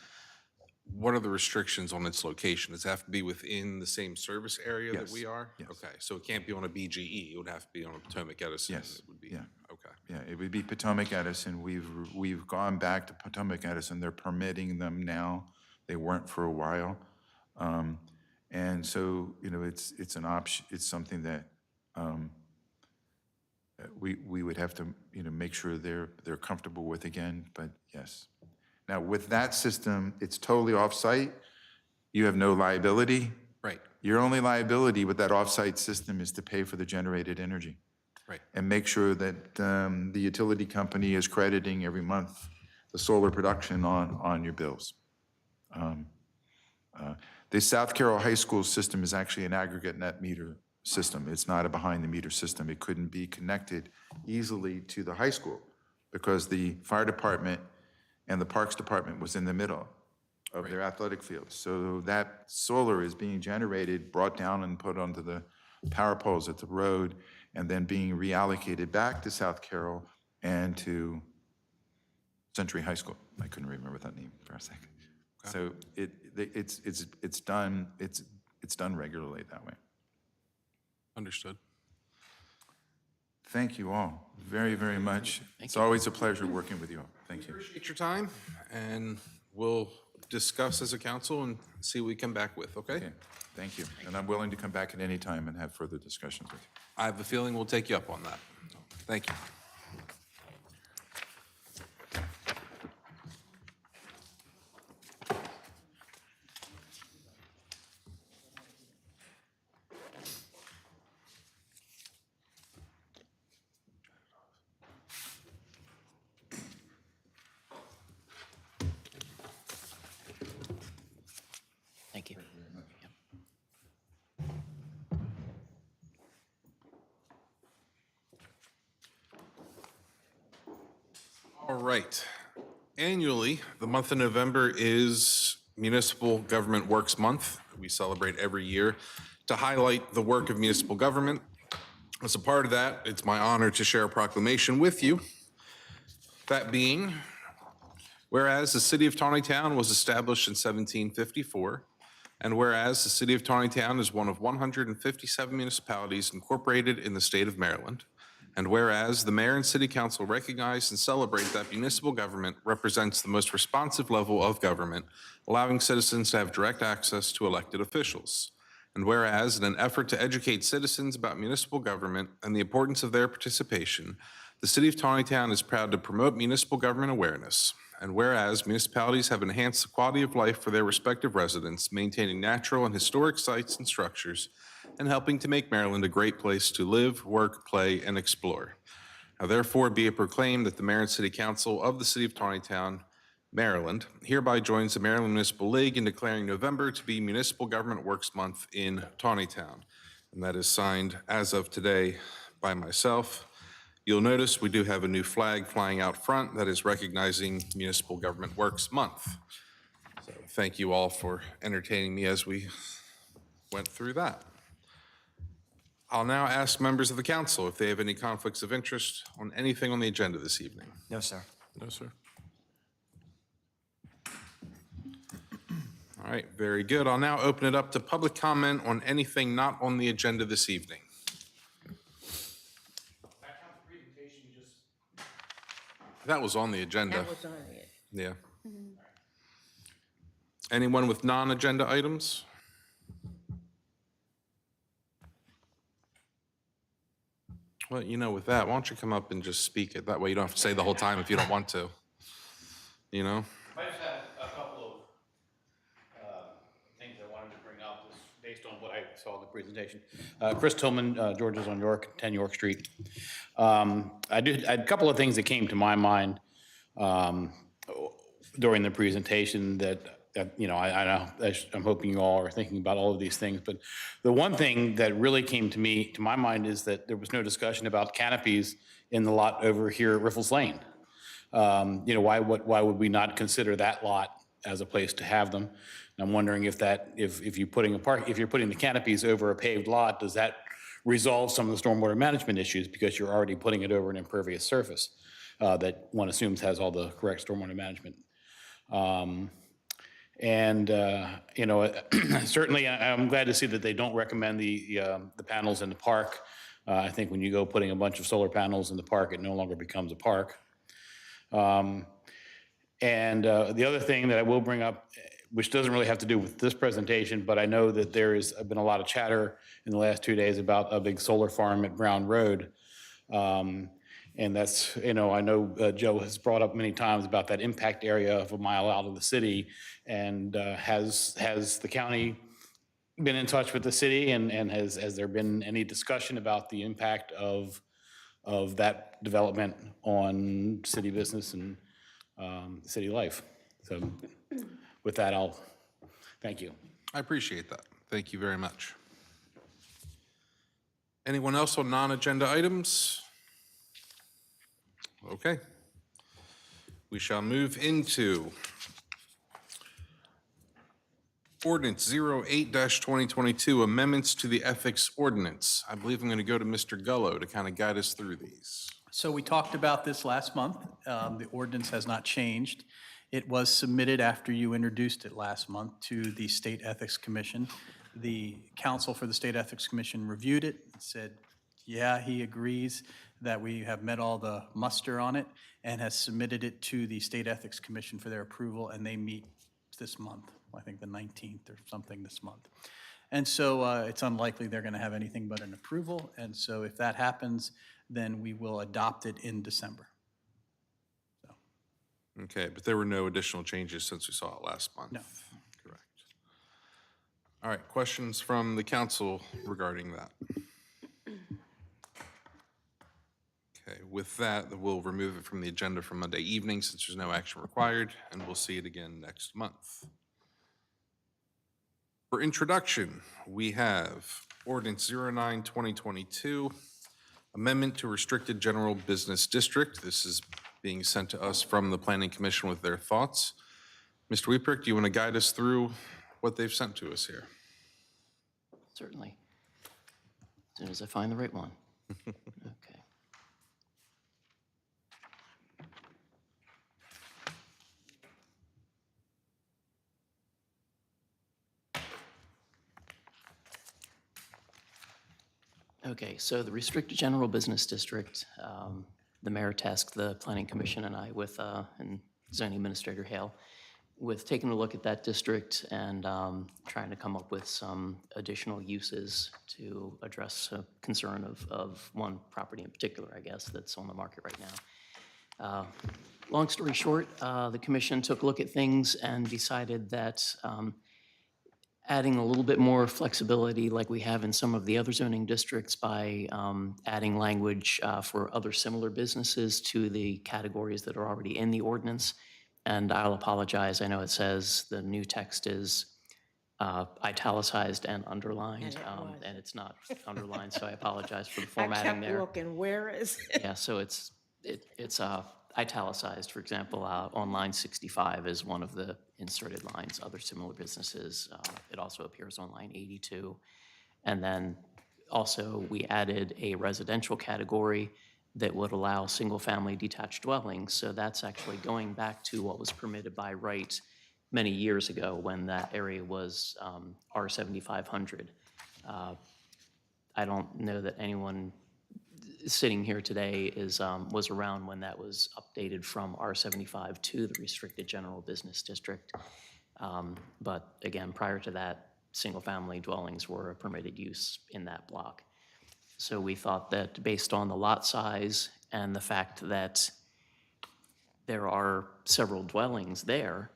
what are the restrictions on its location? Does it have to be within the same service area that
Yes.
we are?
Yes.
Okay, so it can't be on a BGE, it would have to be on a Potomac Edison?
Yes.
It would be,
Yeah.
okay.
Yeah, it would be Potomac Edison. We've gone back to Potomac Edison. They're permitting them now. They weren't for a while. And so, it's an option, it's something that we would have to, make sure they're comfortable with again, but yes. Now, with that system, it's totally off-site. You have no liability.
Right,
Your only liability with that off-site system is to pay for the generated energy.
Right.
and make sure that the utility company is crediting every month the solar production on your bills. The South Carroll High School system is actually an aggregate net meter system. It's not a behind-the-meter system. It couldn't be connected easily to the high school because the fire department and the parks department was in the middle of their athletic fields. So that solar is being generated, brought down and put onto the power poles at the road, and then being reallocated back to South Carroll and to Century High School. I couldn't remember that name for a second. So it's done regularly that way.
Understood.
Thank you all very, very much. It's always a pleasure working with you all. Thank you.
Appreciate your time, and we'll discuss as a council and see what we come back with, okay?
Okay, thank you. And I'm willing to come back at any time and have further discussions with you.
I have a feeling we'll take you up on that. Thank you.
Thank you.
All right. Annually, the month of November is Municipal Government Works Month. We celebrate every year to highlight the work of municipal government. As a part of that, it's my honor to share a proclamation with you. That being, whereas the city of Taneytown was established in 1754, and whereas the city of Taneytown is one of 157 municipalities incorporated in the state of Maryland, and whereas the mayor and city council recognize and celebrate that municipal government represents the most responsive level of government, allowing citizens to have direct access to elected officials. And whereas, in an effort to educate citizens about municipal government and the importance of their participation, the city of Taneytown is proud to promote municipal government awareness. And whereas municipalities have enhanced the quality of life for their respective residents, maintaining natural and historic sites and structures, and helping to make Maryland a great place to live, work, play, and explore. Now therefore be it proclaimed that the Mayor and City Council of the City of Taneytown, Maryland, hereby joins the Maryland Municipal League in declaring November to be Municipal Government Works Month in Taneytown. And that is signed as of today by myself. You'll notice we do have a new flag flying out front that is recognizing Municipal Government Works Month. So thank you all for entertaining me as we went through that. I'll now ask members of the council if they have any conflicts of interest on anything on the agenda this evening.
No, sir.
No, sir. All right, very good. I'll now open it up to public comment on anything not on the agenda this evening. That was on the agenda.
That was on it.
Yeah. Anyone with non-agenda items? Well, you know, with that, why don't you come up and just speak it? That way you don't have to say the whole time if you don't want to. You know?
I just had a couple of things I wanted to bring up, just based on what I saw in the presentation. Chris Tillman, George's on York, 10 York Street. I had a couple of things that came to my mind during the presentation that you know, I know, I'm hoping you all are thinking about all of these things, but the one thing that really came to my mind is that there was no discussion about canopies in the lot over here at Riffles Lane. You know, why would we not consider that lot as a place to have them? And I'm wondering if you're putting the canopies over a paved lot, does that resolve some of the stormwater management issues because you're already putting it over an impervious surface that one assumes has all the correct stormwater management. You know, certainly I'm glad to see that they don't recommend the panels in the park. I think when you go putting a bunch of solar panels in the park, it no longer becomes a park. The other thing that I will bring up, which doesn't really have to do with this presentation, but I know that there has been a lot of chatter in the last 2 days about a big solar farm at Brown Road. And that's, you know, I know Joe has brought up many times about that impact area of a mile out of the city. And has the county been in touch with the city, and has there been any discussion about the impact of of that development on city business and city life. So with that, I'll, thank you.
I appreciate that. Thank you very much. Anyone else on non-agenda items? Okay. We shall move into Ordinance 08-2022, amendments to the ethics ordinance. I believe I'm going to go to Mr. Gullo to kind of guide us through these.
So we talked about this last month. The ordinance has not changed. It was submitted after you introduced it last month to the State Ethics Commission. The counsel for the State Ethics Commission reviewed it and said, yeah, he agrees that we have met all the muster on it, and has submitted it to the State Ethics Commission for their approval, and they meet this month, I think the 19th or something this month. And so it's unlikely they're going to have anything but an approval, and so if that happens, then we will adopt it in December.
Okay, but there were no additional changes since we saw it last month?
No.
Correct. All right, questions from the council regarding that? Okay, with that, we'll remove it from the agenda for Monday evening since there's no action required, and we'll see it again next month. For introduction, we have Ordinance 09-2022, Amendment to Restricted General Business District. This is being sent to us from the Planning Commission with their thoughts. Mr. Wieprick, do you want to guide us through what they've sent to us here?
Certainly. As soon as I find the right one. Okay. Okay, so the Restricted General Business District, the mayor tasked the Planning Commission and I with, and zoning administrator Hale, with taking a look at that district and trying to come up with some additional uses to address a concern of one property in particular, I guess, that's on the market right now. Long story short, the commission took a look at things and decided that adding a little bit more flexibility like we have in some of the other zoning districts by adding language for other similar businesses to the categories that are already in the ordinance. And I'll apologize, I know it says the new text is italicized and underlined, and it's not underlined, so I apologize for the formatting there.
I kept looking, where is it?
Yeah, so it's italicized, for example, on line 65 is one of the inserted lines, other similar businesses. It also appears on line 82. And then also we added a residential category that would allow single-family detached dwellings. So that's actually going back to what was permitted by right many years ago when that area was R7500. I don't know that anyone sitting here today was around when that was updated from R75 to the Restricted General Business District. But again, prior to that, single-family dwellings were a permitted use in that block. So we thought that based on the lot size and the fact that there are several dwellings there,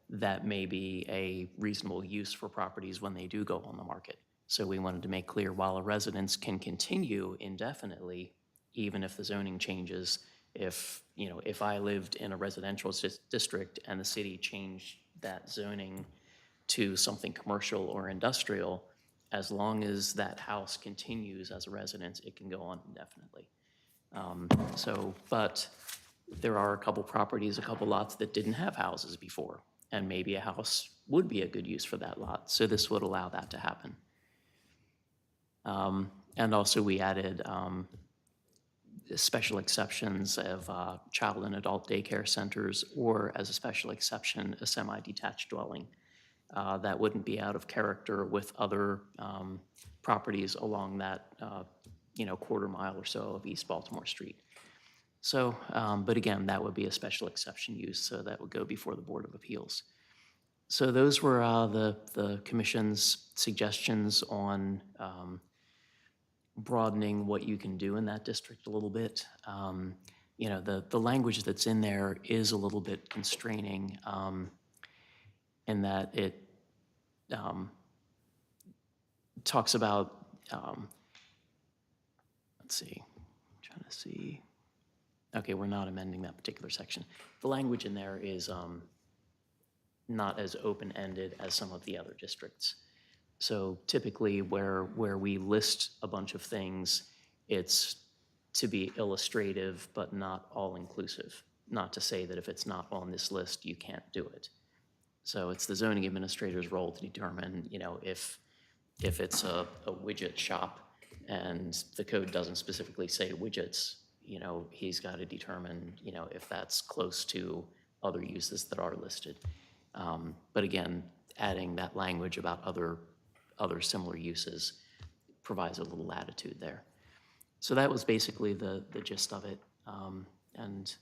that may be a reasonable use for properties when they do go on the market. So we wanted to make clear while a residence can continue indefinitely, even if the zoning changes, if I lived in a residential district and the city changed that zoning to something commercial or industrial, as long as that house continues as a residence, it can go on indefinitely. But there are a couple properties, a couple lots that didn't have houses before, and maybe a house would be a good use for that lot. So this would allow that to happen. And also we added special exceptions of child and adult daycare centers, or as a special exception, a semi-detached dwelling. That wouldn't be out of character with other properties along that, quarter mile or so of East Baltimore Street. So, but again, that would be a special exception use, so that would go before the Board of Appeals. So those were the commission's suggestions on broadening what you can do in that district a little bit. The language that's in there is a little bit constraining in that it talks about, let's see, I'm trying trying to see. Okay, we're not amending that particular section. The language in there is not as open-ended as some of the other districts. So typically where we list a bunch of things, it's to be illustrative but not all-inclusive. Not to say that if it's not on this list, you can't do it. So it's the zoning administrator's role to determine, if it's a widget shop and the code doesn't specifically say widgets, he's got to determine, if that's close to other uses that are listed. But again, adding that language about other similar uses provides a little latitude there. So that was basically the gist of it. And,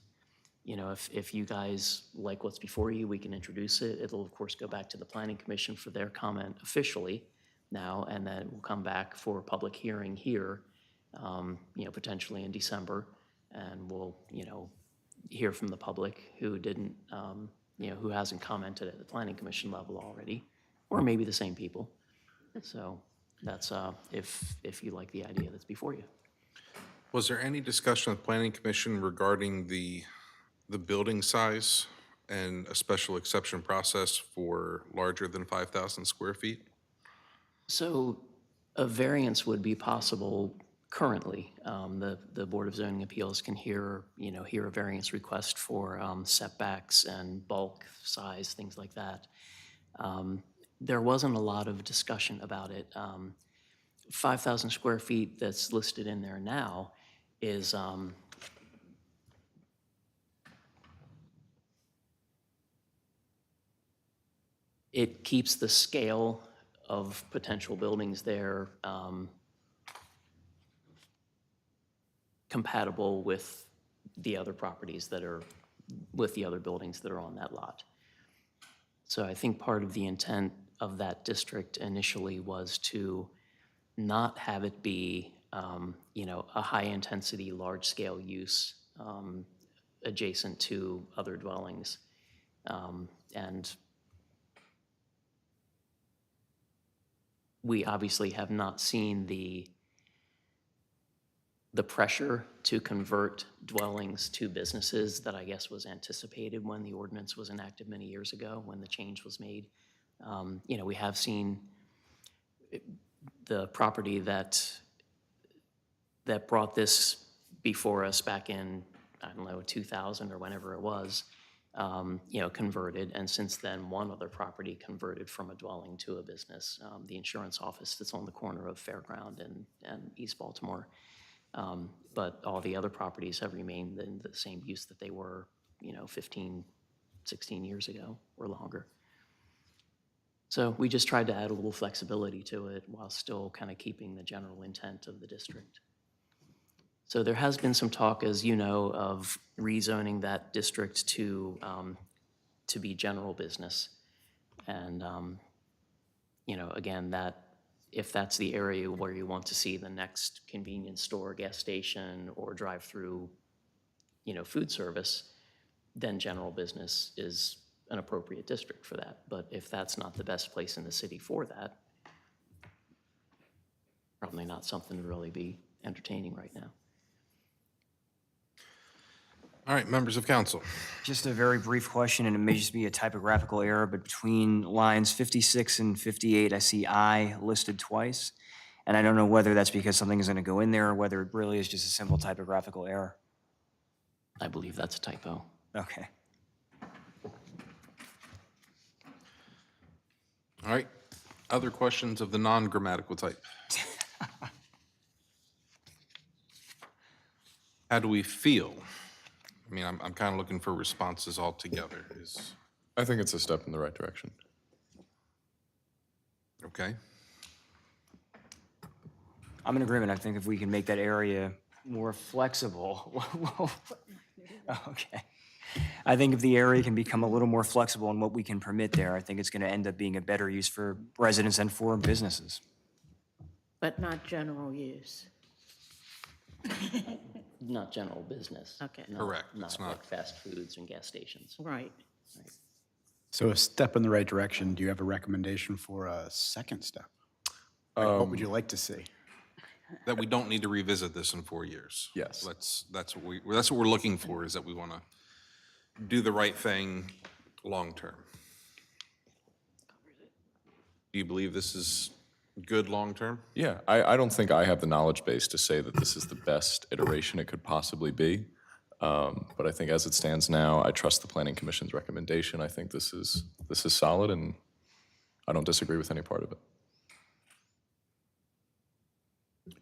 if you guys like what's before you, we can introduce it. It'll, of course, go back to the Planning Commission for their comment officially now, and then we'll come back for a public hearing here, potentially in December. And we'll, hear from the public who didn't, who hasn't commented at the Planning Commission level already, or maybe the same people. So that's if you like the idea that's before you.
Was there any discussion with Planning Commission regarding the building size and a special exception process for larger than 5,000 square feet?
So a variance would be possible currently. The Board of Zoning Appeals can hear a variance request for setbacks and bulk size, things like that. There wasn't a lot of discussion about it. 5,000 square feet that's listed in there now is it keeps the scale of potential buildings there compatible with the other properties that are, with the other buildings that are on that lot. So I think part of the intent of that district initially was to not have it be, a high-intensity, large-scale use adjacent to other dwellings. And we obviously have not seen the pressure to convert dwellings to businesses that I guess was anticipated when the ordinance was enacted many years ago, when the change was made. We have seen the property that brought this before us back in, 2000 or whenever it was, converted. And since then, one other property converted from a dwelling to a business, the insurance office that's on the corner of Fairground and East Baltimore. But all the other properties have remained in the same use that they were, 15, 16 years ago or longer. So we just tried to add a little flexibility to it while still kind of keeping the general intent of the district. So there has been some talk, as you know, of rezoning that district to be general business. And, again, that if that's the area where you want to see the next convenience store, gas station, or drive-through, food service, then general business is an appropriate district for that. But if that's not the best place in the city for that, probably not something to really be entertaining right now.
All right, members of council.
Just a very brief question, and it may just be a typographical error, but between lines 56 and 58, I see I listed twice. And I don't know whether that's because something is going to go in there or whether it really is just a simple typographical error.
I believe that's a typo.
Okay.
All right, other questions of the non-grammatical type? How do we feel? I mean, I'm kind of looking for responses altogether.
I think it's a step in the right direction.
Okay.
I'm in agreement. I think if we can make that area more flexible, okay. I think if the area can become a little more flexible in what we can permit there, I think it's going to end up being a better use for residents and for businesses.
But not general use.
Not general business.
Okay.
Correct, it's
Not
not.
like fast foods and gas stations.
Right.
So a step in the right direction. Do you have a recommendation for a second step? Like, what would you like to see?
that we don't need to revisit this in 4 years.
Yes.
That's what we're looking for, is that we want to do the right thing long-term. Do you believe this is good long-term?
Yeah, I don't think I have the knowledge base to say that this is the best iteration it could possibly be. But I think as it stands now, I trust the Planning Commission's recommendation. I think this is solid, and I don't disagree with any part of it.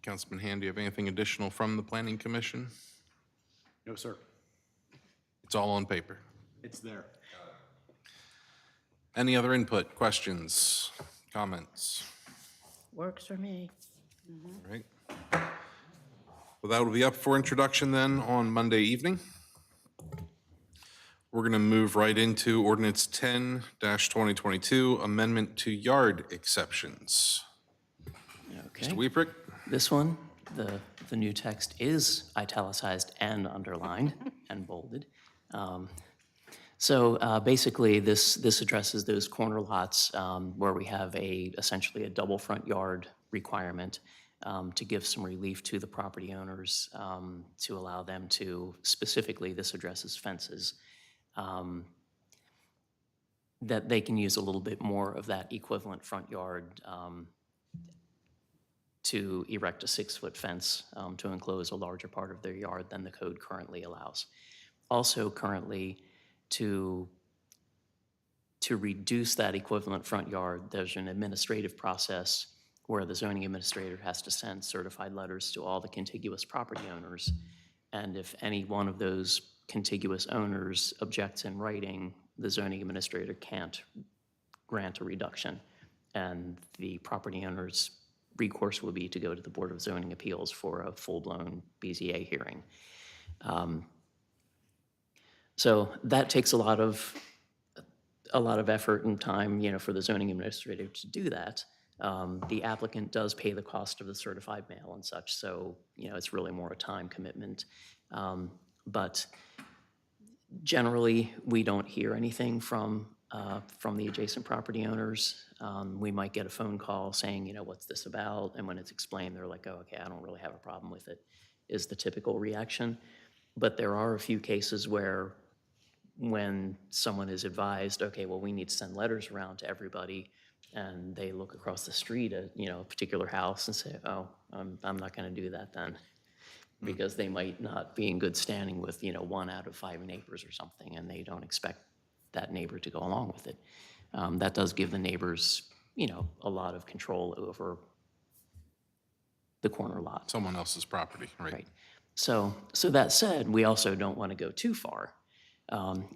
Councilman Hand, do you have anything additional from the Planning Commission?
No, sir.
It's all on paper.
It's there.
Any other input, questions, comments?
Works for me.
All right. Well, that will be up for introduction then on Monday evening. We're going to move right into ordinance 10-2022, amendment to yard exceptions.
Okay.
Mr. Weeprick?
This one, the new text is italicized and underlined and bolded. So basically, this addresses those corner lots where we have essentially a double front yard requirement to give some relief to the property owners, to allow them to, specifically, this addresses fences, that they can use a little bit more of that equivalent front yard to erect a 6-foot fence to enclose a larger part of their yard than the code currently allows. Also currently, to reduce that equivalent front yard, there's an administrative process where the zoning administrator has to send certified letters to all the contiguous property owners. And if any one of those contiguous owners objects in writing, the zoning administrator can't grant a reduction. And the property owner's recourse will be to go to the Board of Zoning Appeals for a full-blown BZA hearing. So that takes a lot of effort and time, for the zoning administrator to do that. The applicant does pay the cost of the certified mail and such, so, it's really more a time commitment. But generally, we don't hear anything from the adjacent property owners. We might get a phone call saying, what's this about? And when it's explained, they're like, oh, okay, I don't really have a problem with it, is the typical reaction. But there are a few cases where when someone is advised, okay, well, we need to send letters around to everybody, and they look across the street at, a particular house and say, oh, I'm not going to do that then, because they might not be in good standing with, 1 out of 5 neighbors or something, and they don't expect that neighbor to go along with it. That does give the neighbors, a lot of control over the corner lot.
Someone else's property, right?
Right. So that said, we also don't want to go too far.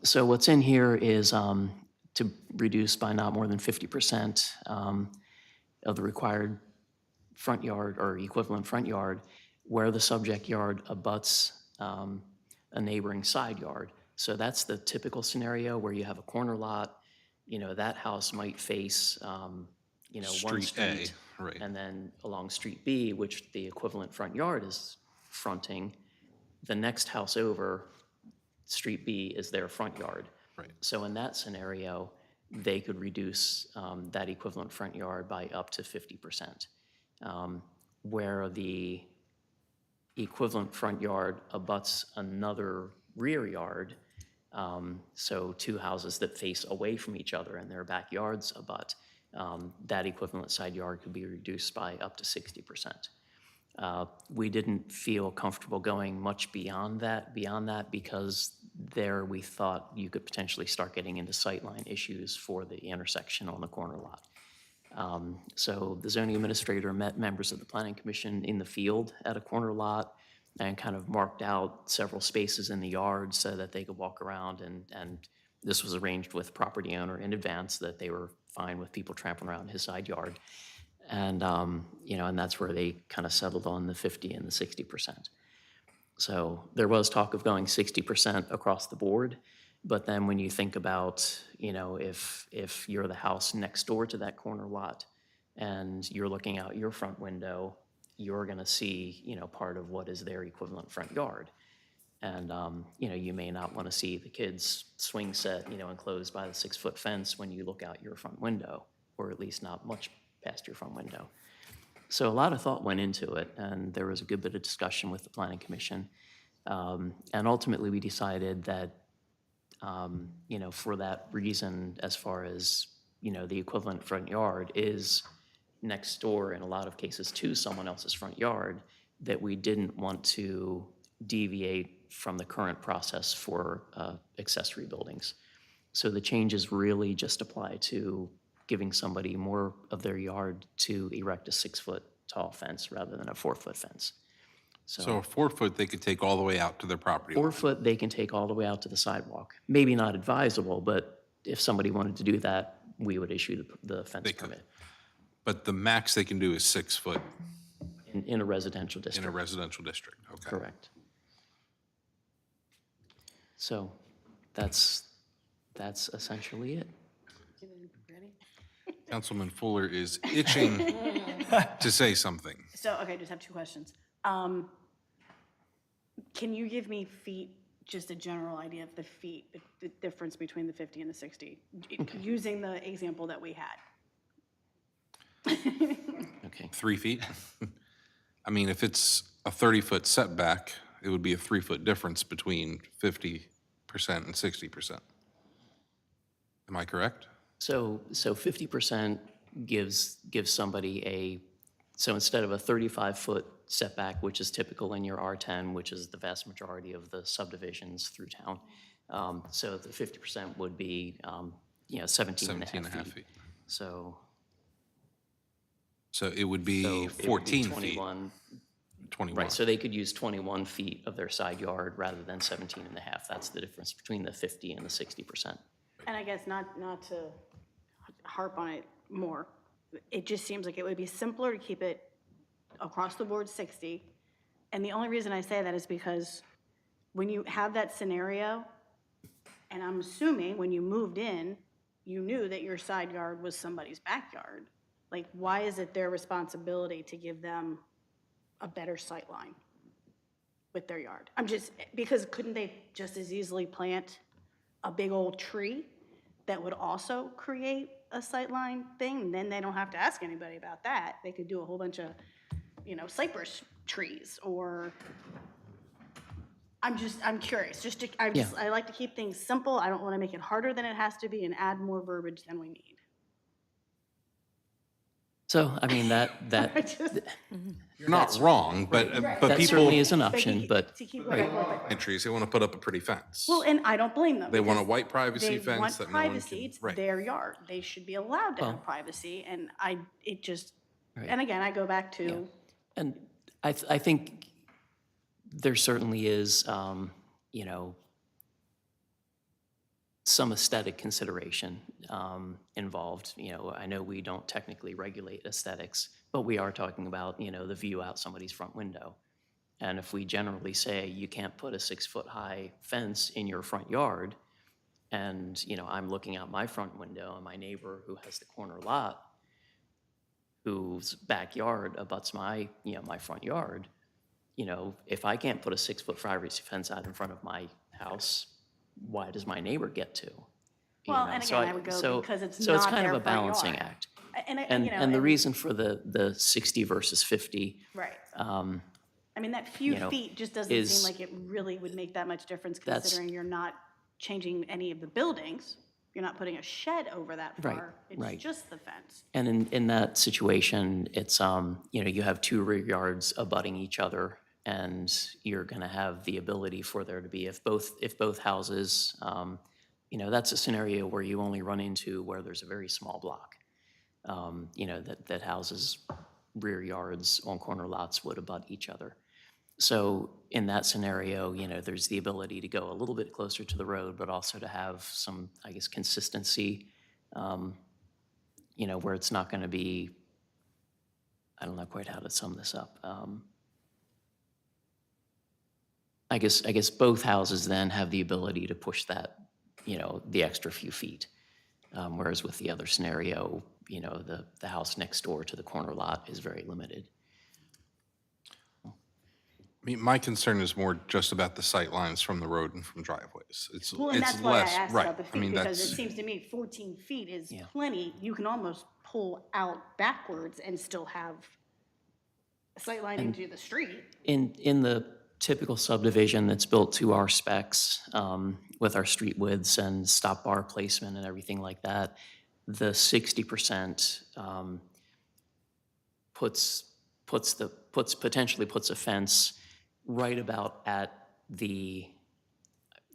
So what's in here is to reduce by not more than 50% of the required front yard or equivalent front yard where the subject yard abuts a neighboring side yard. So that's the typical scenario where you have a corner lot, that house might face, one
Street A,
street.
right.
And then along Street B, which the equivalent front yard is fronting, the next house over, Street B, is their front yard.
Right.
So in that scenario, they could reduce that equivalent front yard by up to 50%. Where the equivalent front yard abuts another rear yard, so 2 houses that face away from each other and their backyards abut, that equivalent side yard could be reduced by up to 60%. We didn't feel comfortable going much beyond that because there we thought you could potentially start getting into sightline issues for the intersection on the corner lot. So the zoning administrator met members of the Planning Commission in the field at a corner lot and kind of marked out several spaces in the yard so that they could walk around, and this was arranged with property owner in advance that they were fine with people trampling around his side yard. And, and that's where they kind of settled on the 50 and the 60%. So there was talk of going 60% across the board, but then when you think about, if you're the house next door to that corner lot and you're looking out your front window, you're going to see, part of what is their equivalent front yard. And, you may not want to see the kids' swing set, enclosed by the 6-foot fence when you look out your front window, or at least not much past your front window. So a lot of thought went into it, and there was a good bit of discussion with the Planning Commission. And ultimately, we decided that, for that reason, as far as, the equivalent front yard is next door in a lot of cases to someone else's front yard, that we didn't want to deviate from the current process for accessory buildings. So the changes really just apply to giving somebody more of their yard to erect a 6-foot tall fence rather than a 4-foot fence.
So a 4-foot, they could take all the way out to their property line.
4-foot, they can take all the way out to the sidewalk. Maybe not advisable, but if somebody wanted to do that, we would issue the fence
could.
permit
But the max they can do is 6 foot
in a residential
in a
district.
residential district. Okay.
Correct. So that's essentially it.
Councilman Fuller is itching to say something.
So, okay, I just have two questions. Can you give me feet, just a general idea of the feet, the difference between the 50 and the 60, using the example that we had?
Okay.
3 feet? I mean, if it's a 30-foot setback, it would be a 3-foot difference between 50% and 60%. Am I correct?
So 50% gives somebody so instead of a 35-foot setback, which is typical in your R10, which is the vast majority of the subdivisions through town, so the 50% would be, 17 and a
17 and a
half
half
feet.
feet.
So
So it would be
it would be
14 feet.
21.
21.
Right, so they could use 21 feet of their side yard rather than 17 and a half. That's the difference between the 50 and the 60%.
And I guess not to harp on it more, it just seems like it would be simpler to keep it across the board 60. And the only reason I say that is because when you have that scenario, and I'm assuming when you moved in, you knew that your side yard was somebody's backyard. Like, why is it their responsibility to give them a better sight line with their yard? Because couldn't they just as easily plant a big old tree that would also create a sightline thing? And then they don't have to ask anybody about that. They could do a whole bunch of, cypress trees, or, I'm curious, I like to keep things simple. I don't want to make it harder than it has to be and add more verbiage than we need.
So, I mean, that
You're not wrong, but
that
people,
certainly is an option, but
To keep what I want.
entries, they want to put up a pretty fence.
Well, and I don't blame them.
They want a
because
white privacy
They
fence
want
that no one
privacy,
can,
it's
right.
their yard. They should be allowed to
Well-
have privacy, and
Right.
and again, I go back to,
And I think there certainly is, some aesthetic consideration involved. I know we don't technically regulate aesthetics, but we are talking about, the view out somebody's front window. And if we generally say you can't put a 6-foot-high fence in your front yard, and, I'm looking out my front window and my neighbor who has the corner lot, whose backyard abuts my front yard, if I can't put a 6-foot privacy fence out in front of my house, why does my neighbor get to?
well, and
So
again, I would go because it's
so it's
not
kind of
their
a
front
balancing
yard.
act.
And
The reason for the 60 versus 50,
right. I mean, that few feet just doesn't
is-
seem like it really would make that much difference,
That's-
considering you're not changing any of the buildings. You're not putting a shed over that
Right,
far.
right.
It's just the fence.
and in that situation, it's, you have 2 rear yards abutting each other, and you're going to have the ability for there to be, if both houses, that's a scenario where you only run into where there's a very small block, that houses rear yards on corner lots would abut each other. So in that scenario, there's the ability to go a little bit closer to the road, but also to have some, I guess, consistency, where it's not going to be, I don't know quite how to sum this up. I guess both houses then have the ability to push that, the extra few feet. Whereas with the other scenario, the house next door to the corner lot is very limited.
I mean, my concern is more just about the sight lines from the road and from driveways.
Well, and
it's
that's why I
less,
asked
right.
about the
I mean,
feet, because it
that's,
seems to me 14 feet is
Yeah.
plenty. You can almost pull out backwards and still have sightlining to the street.
In the typical subdivision that's built to our specs, with our street widths and stop bar placement and everything like that, the 60% potentially puts a fence right about at the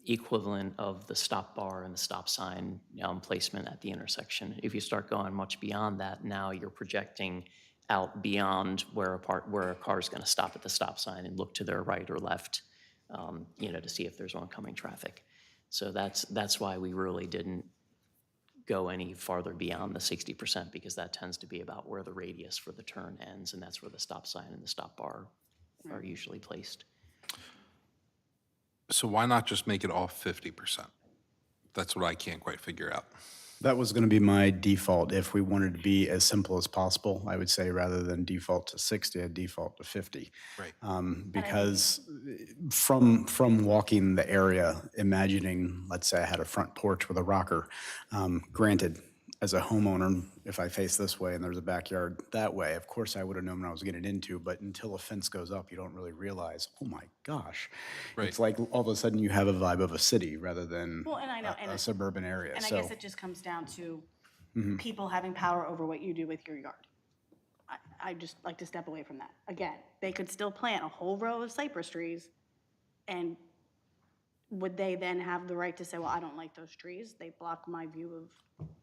equivalent of the stop bar and the stop sign placement at the intersection. If you start going much beyond that, now you're projecting out beyond where a car is going to stop at the stop sign and look to their right or left, to see if there's oncoming traffic. So that's why we really didn't go any farther beyond the 60%, because that tends to be about where the radius for the turn ends, and that's where the stop sign and the stop bar are usually placed.
So why not just make it all 50%? That's what I can't quite figure out.
That was going to be my default. If we wanted to be as simple as possible, I would say rather than default to 60, I'd default to 50.
Right.
Because from walking the area, imagining, let's say I had a front porch with a rocker, granted, as a homeowner, if I face this way and there's a backyard that way, of course I would have known what I was getting into, but until a fence goes up, you don't really realize, oh my gosh.
Right.
It's like all of a sudden you have a vibe of a city rather than
Well, and I know,
a suburban area.
And I
So
guess it just comes down to people having power over what you do with your yard. I just like to step away from that. Again, they could still plant a whole row of cypress trees, and would they then have the right to say, well, I don't like those trees, they block my view of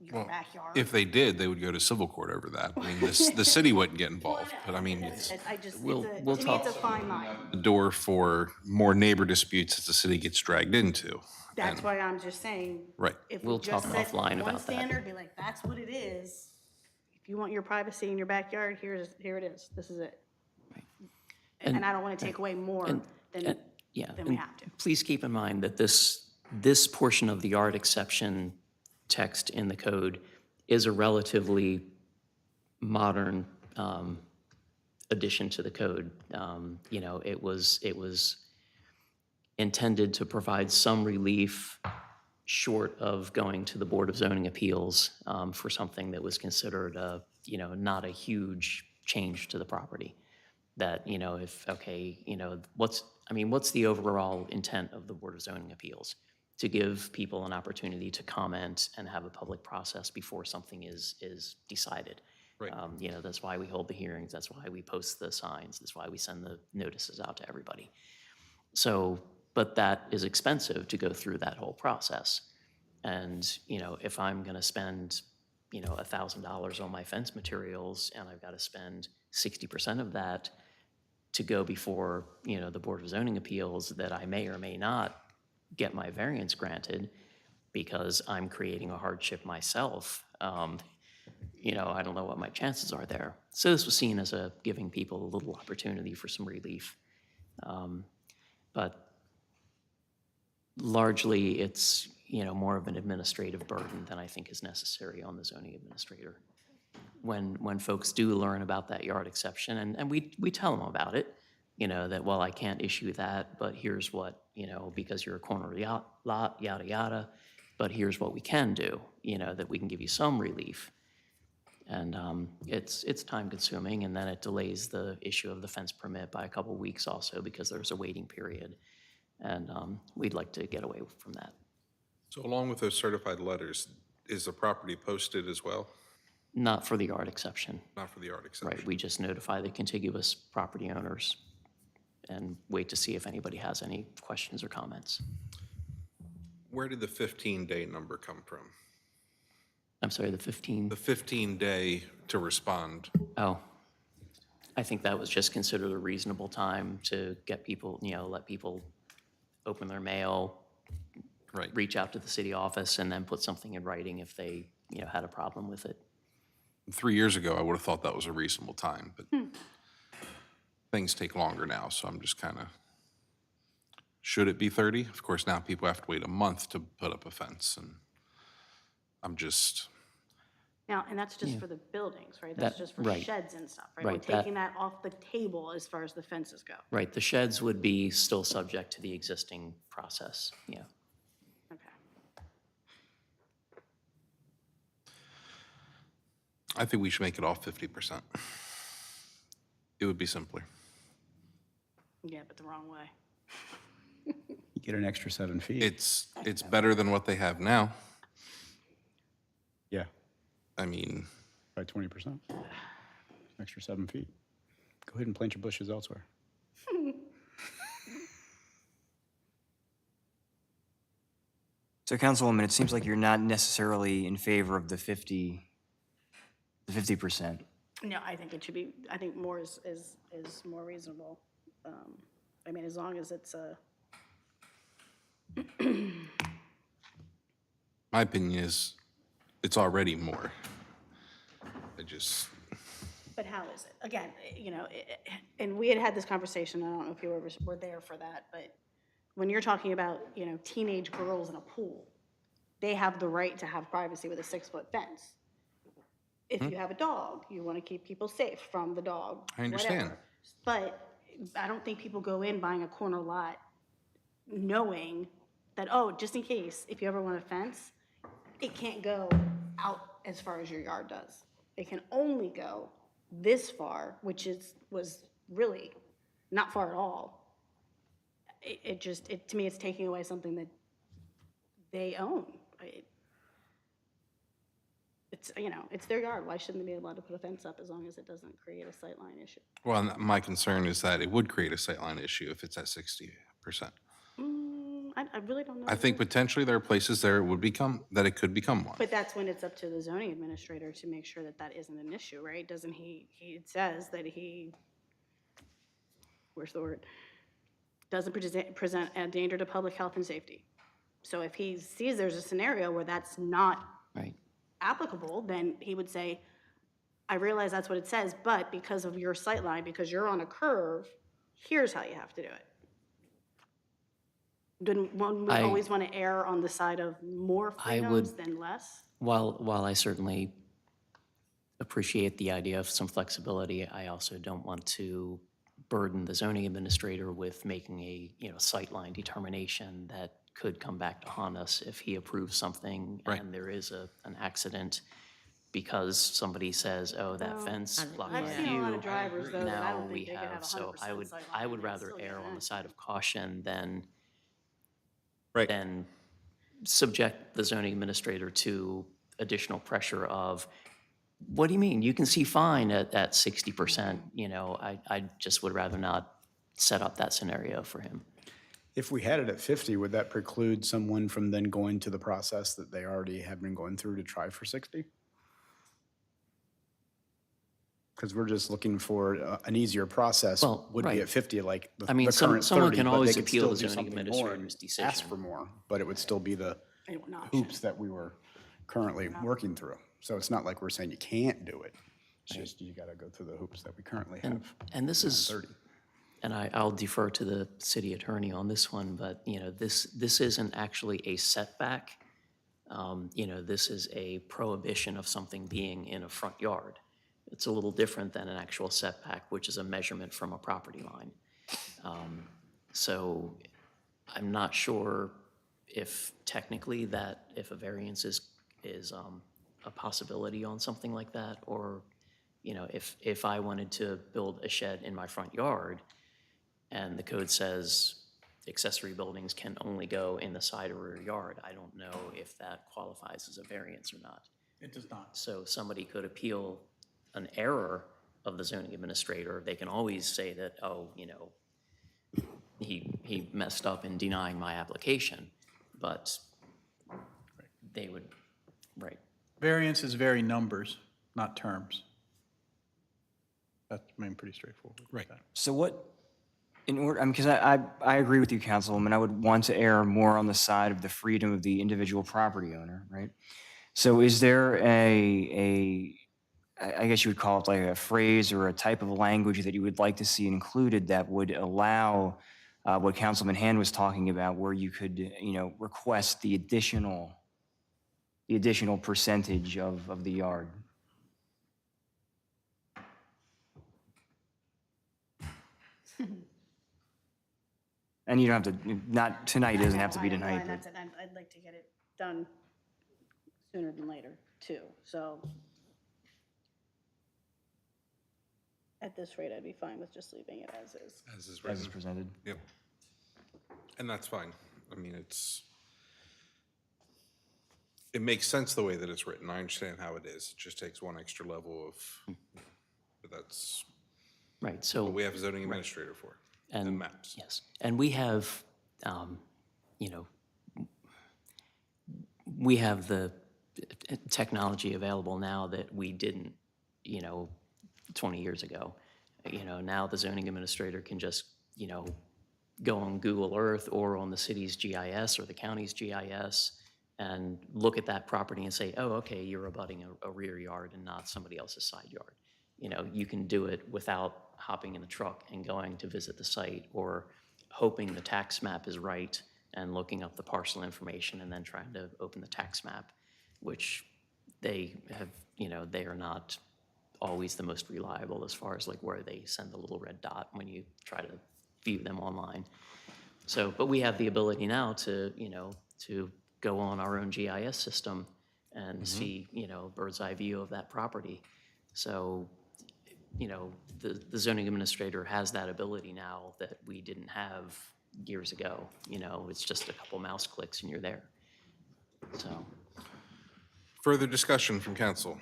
your backyard?
If they did, they would go to civil court over that. I mean, the city wouldn't get involved, but I mean, it's
I just,
We'll
to me,
talk.
it's a fine line.
the door for more neighbor disputes that the city gets dragged into.
That's why I'm just saying.
Right.
If we
We'll
just
talk
set
offline
one
about that.
standard, be like, that's what it is. If you want your privacy in your backyard, here it is. This is it. And I don't want to take away more than
Yeah.
we
and
have to.
Please keep in mind that this portion of the yard exception text in the code is a relatively modern addition to the code. It was intended to provide some relief short of going to the Board of Zoning Appeals for something that was considered not a huge change to the property. That, what's the overall intent of the Board of Zoning Appeals? To give people an opportunity to comment and have a public process before something is decided.
Right.
That's why we hold the hearings, that's why we post the signs, that's why we send the notices out to everybody. So, but that is expensive to go through that whole process. And, if I'm gonna spend, $1,000 on my fence materials and I've gotta spend 60% of that to go before, the Board of Zoning Appeals, that I may or may not get my variance granted because I'm creating a hardship myself, I don't know what my chances are there. So this was seen as giving people a little opportunity for some relief. But largely, it's, more of an administrative burden than I think is necessary on the zoning administrator. When folks do learn about that yard exception, and we tell them about it, that, well, I can't issue that, but here's what, because you're a corner lot, yada, yada, but here's what we can do, that we can give you some relief. And it's time consuming, and then it delays the issue of the fence permit by a couple weeks also because there's a waiting period. And we'd like to get away from that.
So along with those certified letters, is the property posted as well?
Not for the yard exception,
Not for the yard exception?
right? We just notify the contiguous property owners and wait to see if anybody has any questions or comments.
Where did the 15-day number come from?
I'm sorry, the 15?
The 15-day to respond.
Oh, I think that was just considered a reasonable time to get people, let people open their mail,
Right.
reach out to the city office, and then put something in writing if they, had a problem with it.
3 years ago, I would have thought that was a reasonable time, but things take longer now, so I'm just kind of, should it be 30? Of course, now people have to wait a month to put up a fence, and I'm just,
Now, and that's just for the buildings, right? That's
That-
just for
right.
sheds and stuff, right?
Right,
We're
that-
taking that off the table as far as the fences go.
Right, the sheds would be still subject to the existing process, yeah.
Okay.
I think we should make it all 50%. It would be simpler.
Yeah, but the wrong way.
You get an extra 7 feet.
It's better than what they have now.
Yeah,
I mean,
by 20%. Extra 7 feet. Go ahead and plant your bushes elsewhere.
So Councilwoman, it seems like you're not necessarily in favor of the 50%.
No, I think it should be, I think more is more reasonable. I mean, as long as it's a,
my opinion is it's already more.
but how is it? Again, you know, and we had this conversation, I don't know if you were there for that, but when you're talking about, you know, teenage girls in a pool, they have the right to have privacy with a 6-foot fence. If you have a dog, you want to keep people safe from the dog.
I understand.
whatever. But I don't think people go in buying a corner lot knowing that, oh, just in case, if you ever want a fence, it can't go out as far as your yard does. It can only go this far, which was really not far at all. To me, it's taking away something that they own. It's, you know, it's their yard. Why shouldn't they be allowed to put a fence up as long as it doesn't create a sightline issue?
Well, my concern is that it would create a sightline issue if it's at 60%.
I really don't know.
I think potentially there are places there it could become one.
But that's when it's up to the zoning administrator to make sure that that isn't an issue, right? Doesn't he says that where's the word? Doesn't present a danger to public health and safety. So if he sees there's a scenario where that's not
Right.
applicable, then he would say, I realize that's what it says, but because of your sight line, because you're on a curve, here's how you have to do it. Didn't one
I-
always want to err on the side of more
I
freedoms
would-
than less?
While I certainly appreciate the idea of some flexibility, I also don't want to burden the zoning administrator with making a, you know, sightline determination that could come back to haunt us if he approves something
Right.
and there is an accident because somebody says, oh, that fence blocked my
I've seen a lot
view.
of drivers, though, that I
Now
don't
we
think they could have
have,
100%
so I would
sightline. They'd
rather
still get
err
in
on the
it.
side of caution than
Right.
then subject the zoning administrator to additional pressure of, what do you mean? You can see fine at 60%, you know, I just would rather not set up that scenario for him.
If we had it at 50, would that preclude someone from then going to the process that they already have been going through to try for 60? Because we're just looking for an easier process
Well,
would be
right.
at 50, like the
I mean,
the current 30.
someone can
but they
always
could
appeal
still
the
do
zoning
something more and
administrator's
ask
decision.
for more, but it would still be the
An option.
hoops that we were currently working through. So it's not like we're saying you can't do it. It's just you got to go through the hoops that we currently have.
And this is,
30.
and I'll defer to the city attorney on this one, but, you know, this isn't actually a setback. You know, this is a prohibition of something being in a front yard. It's a little different than an actual setback, which is a measurement from a property line. So I'm not sure if technically that, if a variance is a possibility on something like that, or, you know, if I wanted to build a shed in my front yard and the code says accessory buildings can only go in the side or rear yard, I don't know if that qualifies as a variance or not.
It does not.
So somebody could appeal an error of the zoning administrator. They can always say that, oh, you know, he messed up in denying my application, but they would, right.
Variances vary numbers, not terms. That's, I mean, pretty straightforward.
Right.
So what, in order, because I agree with you, Councilwoman, I would want to err more on the side of the freedom of the individual property owner, right? So is there I guess you would call it like a phrase or a type of language that you would like to see included that would allow what Councilman Hand was talking about, where you could, you know, request the additional percentage of the yard? And you don't have to, not tonight, it doesn't have to be
I know,
tonight,
and
but
that's it. I'd like to get it done sooner than later, too, so. at this rate, I'd be fine with just leaving it as is.
As is
As is
written.
presented.
Yep. And that's fine. I mean, it makes sense the way that it's written. I understand how it is. It just takes one extra level of, but that's
Right, so.
what we have a zoning administrator for, and maps.
Yes, and we have, you know, we have the technology available now that we didn't, 20 years ago. Now the zoning administrator can just, go on Google Earth or on the city's GIS or the county's GIS and look at that property and say, oh, okay, you're abutting a rear yard and not somebody else's side yard. You can do it without hopping in the truck and going to visit the site or hoping the tax map is right and looking up the parcel information and then trying to open the tax map, which they have, they are not always the most reliable as far as like where they send the little red dot when you try to view them online. So, but we have the ability now to, to go on our own GIS system and see, bird's eye view of that property. So, the zoning administrator has that ability now that we didn't have years ago. It's just a couple mouse clicks and you're there. So,
Further discussion from council?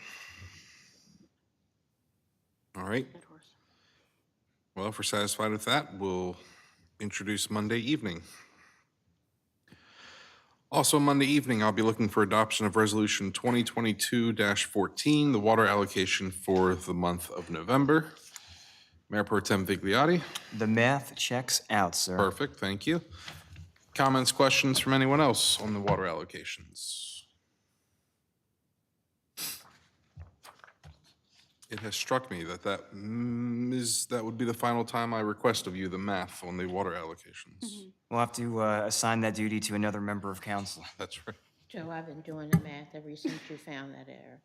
All right. Well, if we're satisfied with that, we'll introduce Monday evening. Also, Monday evening, I'll be looking for adoption of Resolution 2022-14, the water allocation for the month of November. Mayor Pro Tem Vigliotti.
The math checks out, sir.
Perfect, thank you. Comments, questions from anyone else on the water allocations? It has struck me that that would be the final time I request of you the math on the water allocations.
We'll have to assign that duty to another member of council.
That's right.
Joe, I've been doing the math ever since you found that error.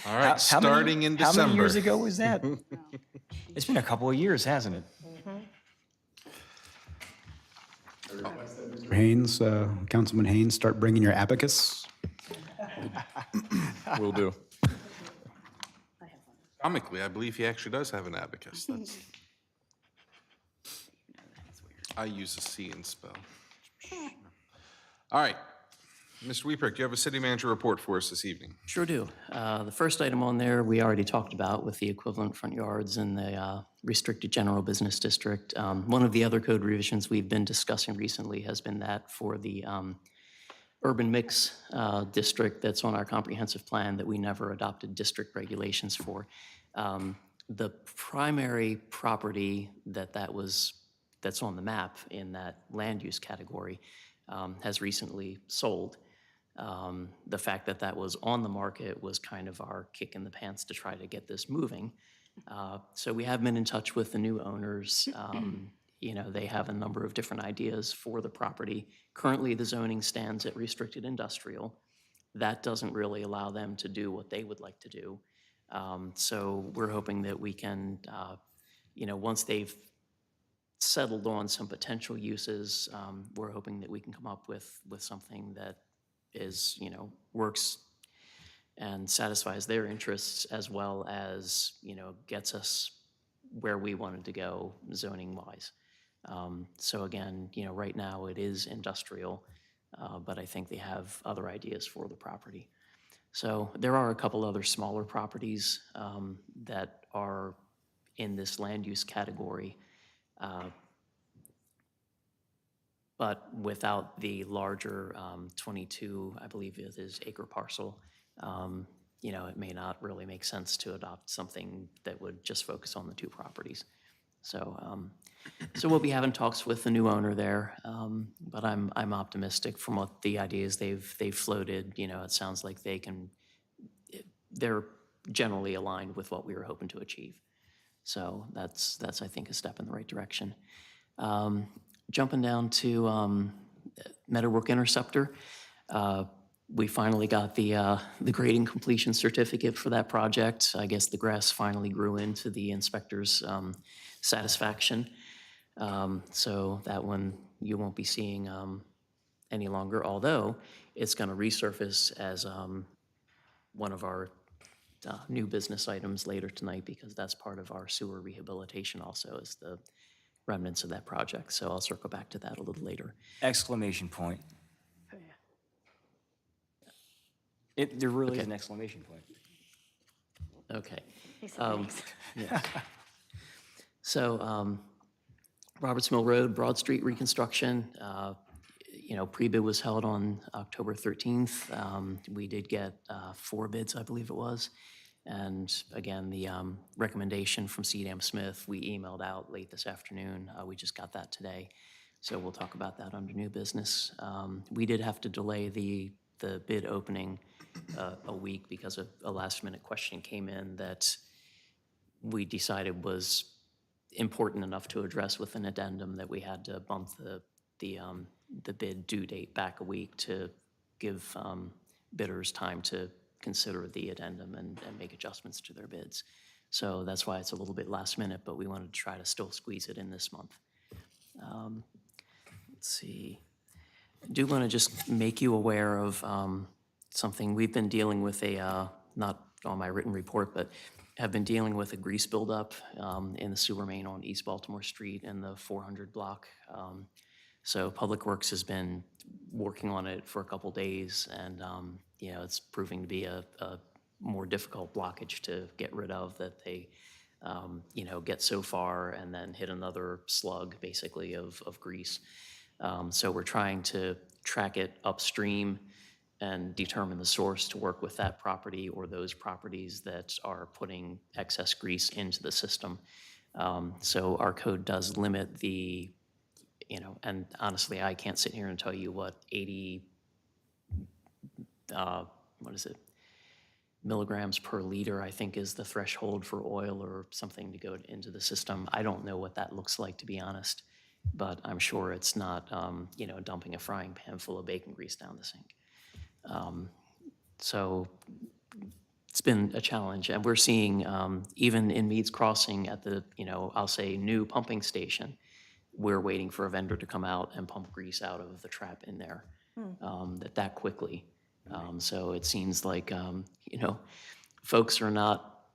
All right, starting in December.
How many years ago was that? It's been a couple of years, hasn't it?
Mr. Haynes, Councilman Haynes, start bringing your abacus.
Will do.
Comically, I believe he actually does have an abacus. That's. I use a C in spell. All right. Mr. Weepick, do you have a city manager report for us this evening?
sure do. The first item on there, we already talked about with the equivalent front yards in the restricted general business district. One of the other code revisions we've been discussing recently has been that for the urban mix district that's on our comprehensive plan that we never adopted district regulations for. The primary property that's on the map in that land use category has recently sold. The fact that that was on the market was kind of our kick in the pants to try to get this moving. So we have been in touch with the new owners. They have a number of different ideas for the property. Currently, the zoning stands at restricted industrial. That doesn't really allow them to do what they would like to do. So we're hoping that we can, once they've settled on some potential uses, we're hoping that we can come up with something that is, works and satisfies their interests as well as, gets us where we wanted to go zoning-wise. So again, right now it is industrial, but I think they have other ideas for the property. So there are a couple other smaller properties that are in this land use category, but without the larger 22, I believe it is, acre parcel. It may not really make sense to adopt something that would just focus on the two properties. So we'll be having talks with the new owner there, but I'm optimistic from what the ideas they've floated. It sounds like they're generally aligned with what we were hoping to achieve. So that's I think a step in the right direction. Jumping down to Meadowbrook Interceptor, we finally got the grading completion certificate for that project. I guess the grass finally grew into the inspector's satisfaction. So that one you won't be seeing any longer, although it's going to resurface as one of our new business items later tonight because that's part of our sewer rehabilitation also is the remnants of that project. So I'll circle back to that a little later.
Exclamation point. There really is an exclamation point.
Okay.
He said thanks.
So Roberts Mill Road, Broad Street reconstruction, pre-bid was held on October 13th. We did get 4 bids, I believe it was. And again, the recommendation from C.D.M. Smith, we emailed out late this afternoon. We just got that today. So we'll talk about that under new business. We did have to delay the bid opening a week because of a last-minute question came in that we decided was important enough to address with an addendum that we had to bump the bid due date back a week to give bidders time to consider the addendum and make adjustments to their bids. So that's why it's a little bit last minute, but we wanted to try to still squeeze it in this month. Let's see. I do want to just make you aware of something. We've been dealing with not on my written report, but have been dealing with a grease buildup in the sewer main on East Baltimore Street in the 400 block. So Public Works has been working on it for a couple days, and it's proving to be a more difficult blockage to get rid of. That they get so far and then hit another slug, basically, of grease. So we're trying to track it upstream and determine the source to work with that property or those properties that are putting excess grease into the system. So our code does limit the, and honestly, I can't sit here and tell you what 80, milligrams per liter, I think, is the threshold for oil or something to go into the system. I don't know what that looks like, to be honest, but I'm sure it's not, dumping a frying pan full of bacon grease down the sink. So it's been a challenge, and we're seeing even in Meads Crossing at the, I'll say new pumping station, we're waiting for a vendor to come out and pump grease out of the trap in there that quickly. So it seems like, folks are not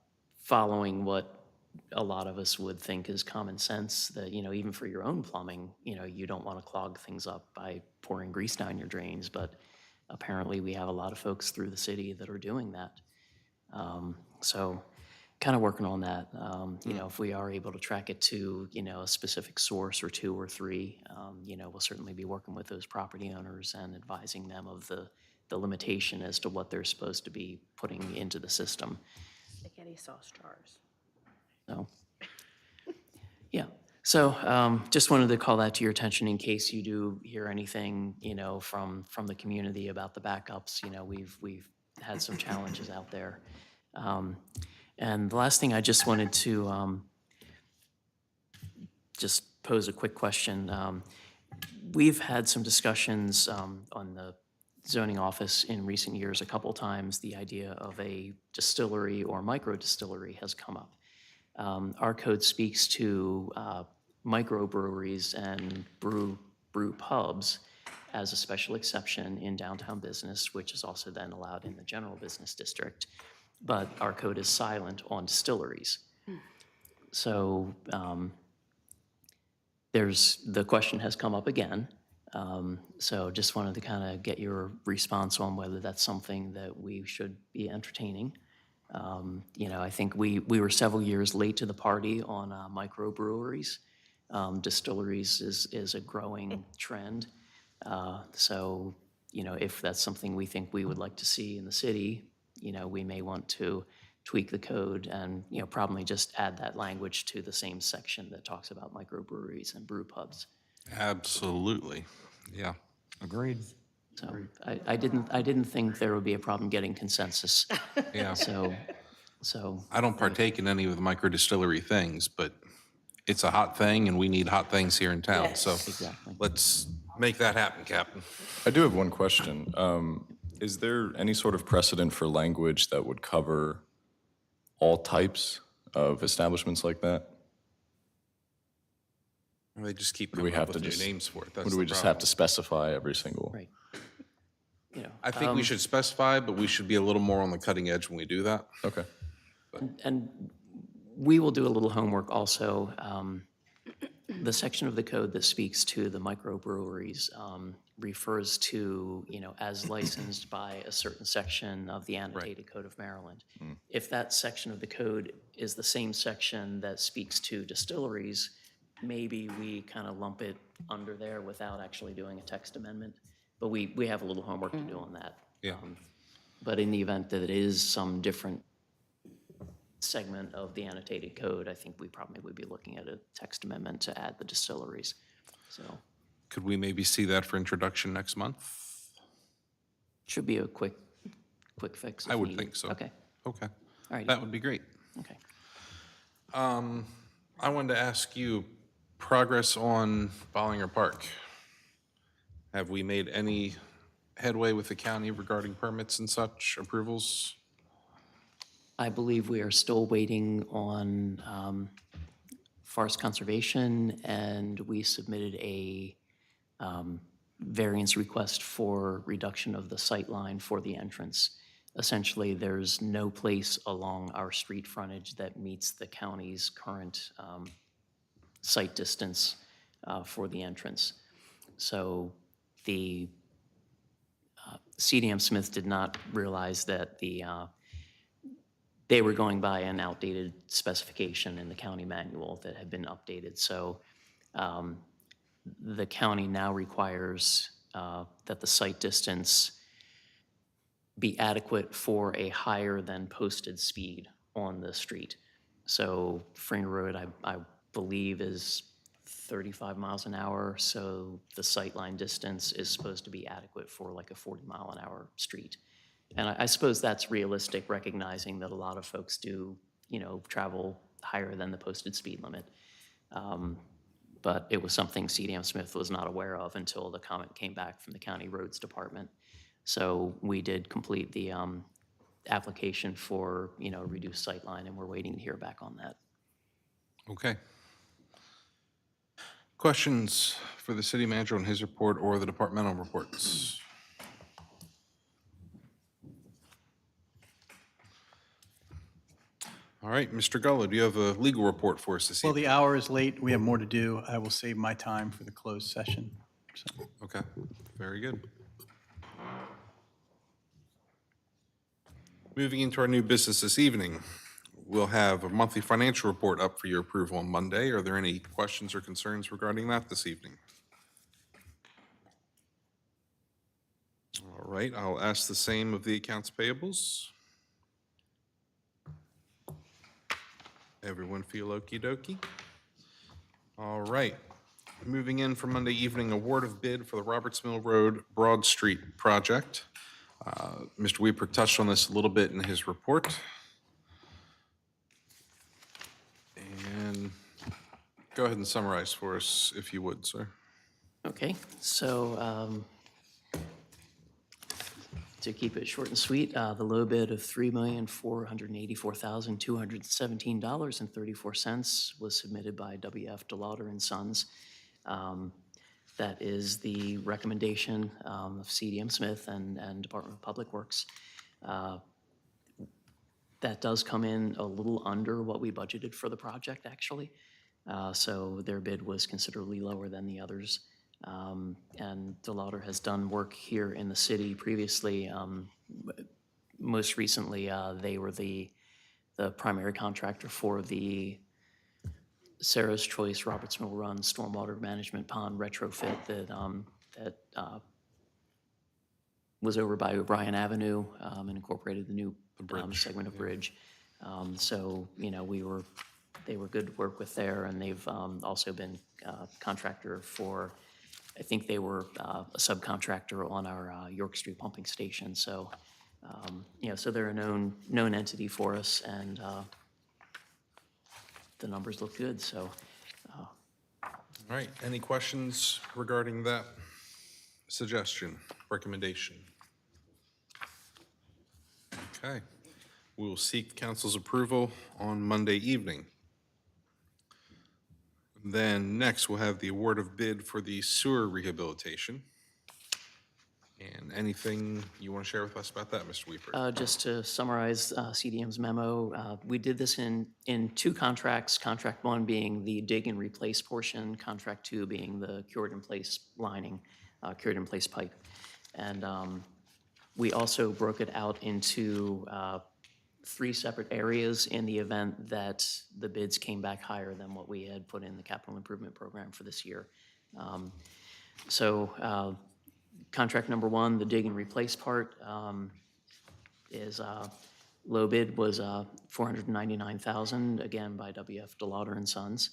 following what a lot of us would think is common sense that, even for your own plumbing, you don't want to clog things up by pouring grease down your drains, but apparently we have a lot of folks through the city that are doing that. So kind of working on that. If we are able to track it to, a specific source or 2 or 3, we'll certainly be working with those property owners and advising them of the limitation as to what they're supposed to be putting into the system.
Spaghetti sauce jars.
So, yeah. So just wanted to call that to your attention in case you do hear anything, from the community about the backups. We've had some challenges out there. And the last thing I just wanted to just pose a quick question. We've had some discussions on the zoning office in recent years a couple times. The idea of a distillery or micro distillery has come up. Our code speaks to microbreweries and brew pubs as a special exception in downtown business, which is also then allowed in the general business district. But our code is silent on distilleries. So the question has come up again. So just wanted to kind of get your response on whether that's something that we should be entertaining. I think we were several years late to the party on microbreweries. Distilleries is a growing trend. So, if that's something we think we would like to see in the city, we may want to tweak the code and, probably just add that language to the same section that talks about microbreweries and brew pubs.
Absolutely. Yeah.
Agreed.
So I didn't think there would be a problem getting consensus.
Yeah.
So
I don't partake in any of the micro distillery things, but it's a hot thing and we need hot things here in town. So
exactly.
let's make that happen, Captain.
I do have one question. Is there any sort of precedent for language that would cover all types of establishments like that?
They just keep
Do we
coming
have
up
to
with new
just
names for it.
Or
That's
do we
the
just
problem.
have to specify every single?
Right. you know.
I think we should specify, but we should be a little more on the cutting edge when we do that.
Okay.
And we will do a little homework also. The section of the code that speaks to the microbreweries refers to, you know, as licensed by a certain section of the annotated code of Maryland. If that section of the code is the same section that speaks to distilleries, maybe we kind of lump it under there without actually doing a text amendment. But we have a little homework to do on that.
Yeah.
But in the event that it is some different segment of the annotated code, I think we probably would be looking at a text amendment to add the distilleries. So
Could we maybe see that for introduction next month?
should be a quick fix if
I would
needed.
think so.
Okay,
Okay.
all right,
That would be great.
okay.
I wanted to ask you, progress on Bollinger Park. Have we made any headway with the county regarding permits and such, approvals?
I believe we are still waiting on forest conservation, and we submitted a variance request for reduction of the sight line for the entrance. Essentially, there's no place along our street frontage that meets the county's current sight distance for the entrance. So the CDM Smith did not realize that they were going by an outdated specification in the county manual that had been updated. So the county now requires that the sight distance be adequate for a higher than posted speed on the street. So Fringer Road, I believe, is 35 miles an hour, so the sightline distance is supposed to be adequate for like a 40-mile-an-hour street. And I suppose that's realistic, recognizing that a lot of folks do, you know, travel higher than the posted speed limit. But it was something CDM Smith was not aware of until the comment came back from the County Roads Department. So we did complete the application for, you know, reduced sightline, and we're waiting to hear back on that.
Okay. Questions for the city manager on his report or the departmental reports? All right, Mr. Gullo, do you have a legal report for us this
Well,
evening?
the hour is late. We have more to do. I will save my time for the closed session. So,
Okay, very good. Moving into our new business this evening, we'll have a monthly financial report up for your approval on Monday. Are there any questions or concerns regarding that this evening? All right, I'll ask the same of the accounts payables. Everyone feel okey-dokey? All right, moving in for Monday evening, award of bid for the Roberts Mill Road Broad Street project. Mr. Weeper touched on this a little bit in his report. And go ahead and summarize for us, if you would, sir.
Okay, so to keep it short and sweet, the low bid of $3,484,217.34 was submitted by WF DeLauder and Sons. That is the recommendation of CDM Smith and Department of Public Works. That does come in a little under what we budgeted for the project, actually. So their bid was considerably lower than the others. And DeLauder has done work here in the city previously. Most recently, they were the primary contractor for the Sarah's Choice Roberts Mill Run Stormwater Management Pond retrofit that was over by O'Brien Avenue and incorporated the new segment of bridge. So, you know, they were good to work with there, and they've also been contractor for, I think they were a subcontractor on our York Street pumping station. So, you know, so they're a known entity for us, and the numbers look good, so.
All right, any questions regarding that suggestion, recommendation? Okay, we will seek council's approval on Monday evening. Then next, we'll have the award of bid for the sewer rehabilitation. And Anything you want to share with us about that, Mr. Weeper?
Just to summarize CDM's memo, we did this in two contracts, contract one being the dig and replace portion, contract two being the cured in place lining, cured in place pipe. And we also broke it out into three separate areas in the event that the bids came back higher than what we had put in the capital improvement program for this year. So contract number one, the dig and replace part, is low bid was $499,000, again by WF DeLauder and Sons.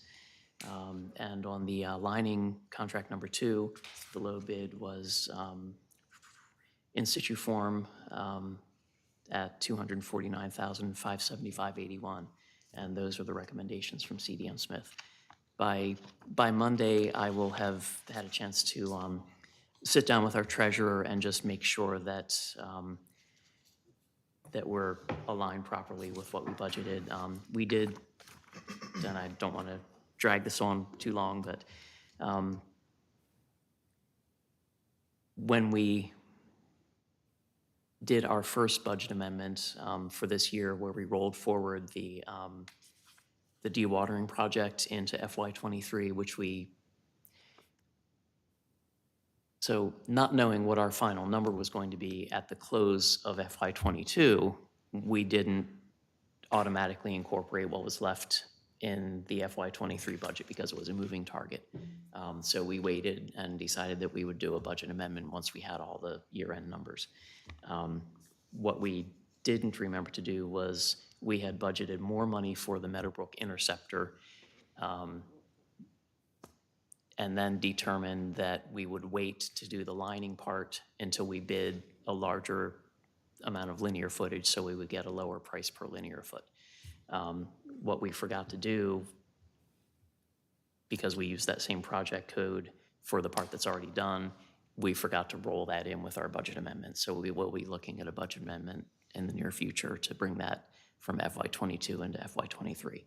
And on the lining contract number two, the low bid was in situ form at $249,575.81, and those are the recommendations from CDM Smith. By Monday, I will have had a chance to sit down with our treasurer and just make sure that that we're aligned properly with what we budgeted. We did, and I don't want to drag this on too long, but when we did our first budget amendment for this year, where we rolled forward the dewatering project into FY23, which so not knowing what our final number was going to be at the close of FY22, we didn't automatically incorporate what was left in the FY23 budget because it was a moving target. So we waited and decided that we would do a budget amendment once we had all the year-end numbers. What we didn't remember to do was we had budgeted more money for the Meadowbrook Interceptor, and then determined that we would wait to do the lining part until we bid a larger amount of linear footage so we would get a lower price per linear foot. What we forgot to do, because we used that same project code for the part that's already done, we forgot to roll that in with our budget amendment. So we will be looking at a budget amendment in the near future to bring that from FY22 into FY23.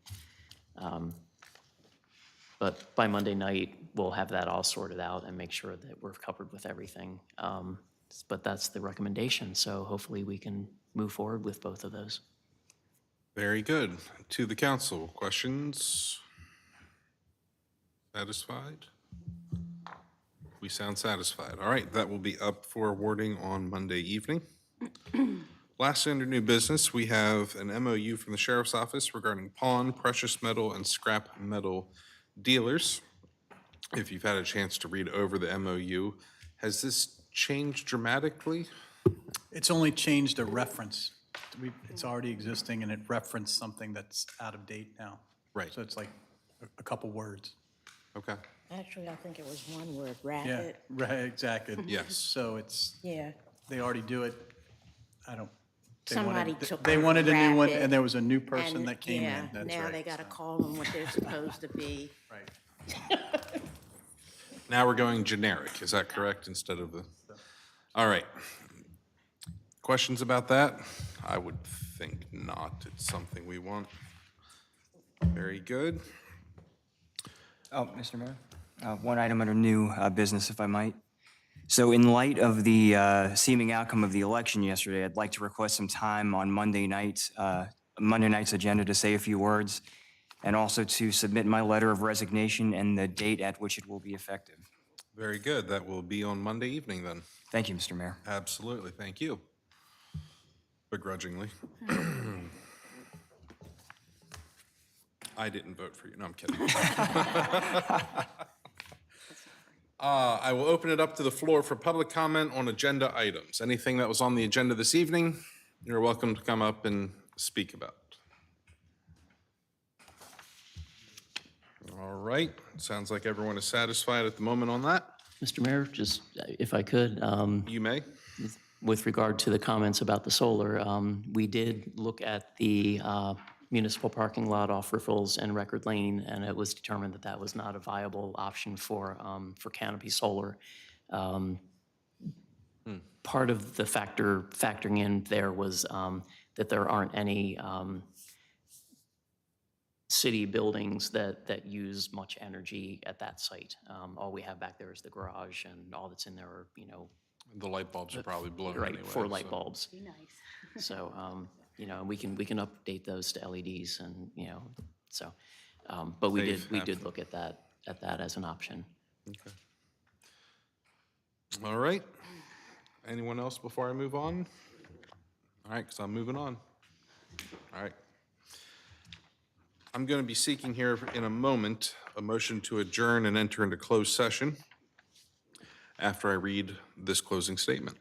But by Monday night, we'll have that all sorted out and make sure that we're covered with everything. But that's the recommendation, so hopefully we can move forward with both of those.
Very good. To the council, questions? Satisfied? We sound satisfied. All right, that will be up for awarding on Monday evening. Last under new business, we have an MOU from the Sheriff's Office regarding pawn, precious metal, and scrap metal dealers. If you've had a chance to read over the MOU, has this changed dramatically?
It's only changed a reference. It's already existing, and it referenced something that's out of date now.
Right.
So it's like a couple words.
Okay.
Actually, I think it was one word,
Yeah,
rapid.
right, exactly.
Yes.
So it's,
Yeah.
they already do it. I don't. they
Somebody
wanted-
took
They
the
wanted a new one,
rapid
and there was a new person
And,
that came in.
yeah,
That's
now
right,
they gotta
so,
call them what they're supposed to be.
Right.
Now we're going generic, is that correct, instead of the? All right. Questions about that? I would think not. It's something we want. Very good.
Oh, Mr. Mayor, one item under new business, if I might. So in light of the seeming outcome of the election yesterday, I'd like to request some time on Monday night's agenda to say a few words, and also to submit my letter of resignation and the date at which it will be effective.
Very good. That will be on Monday evening then.
Thank you, Mr. Mayor.
Absolutely. Thank you. Begrudgingly. I didn't vote for you. No, I'm kidding. I will open it up to the floor for public comment on agenda items. Anything that was on the agenda this evening, you're welcome to come up and speak about. All right. Sounds like everyone is satisfied at the moment on that.
Mr. Mayor, just if I could,
You may.
with regard to the comments about the solar, we did look at the municipal parking lot off Riffles and Record Lane, and it was determined that that was not a viable option for Canopy Solar. Part of the factoring in there was that there aren't any city buildings that use much energy at that site. All we have back there is the garage, and all that's in there are,
The light bulbs are probably blown
right,
anyway.
4 light
so-
bulbs.
Be nice.
So, we can update those to LEDs and, so, but we
Save
did
half.
look at that as an option.
All right. Anyone else before I move on? All right, because I'm moving on. All right. I'm going to be seeking here in a moment a motion to adjourn and enter into closed session after I read this closing statement.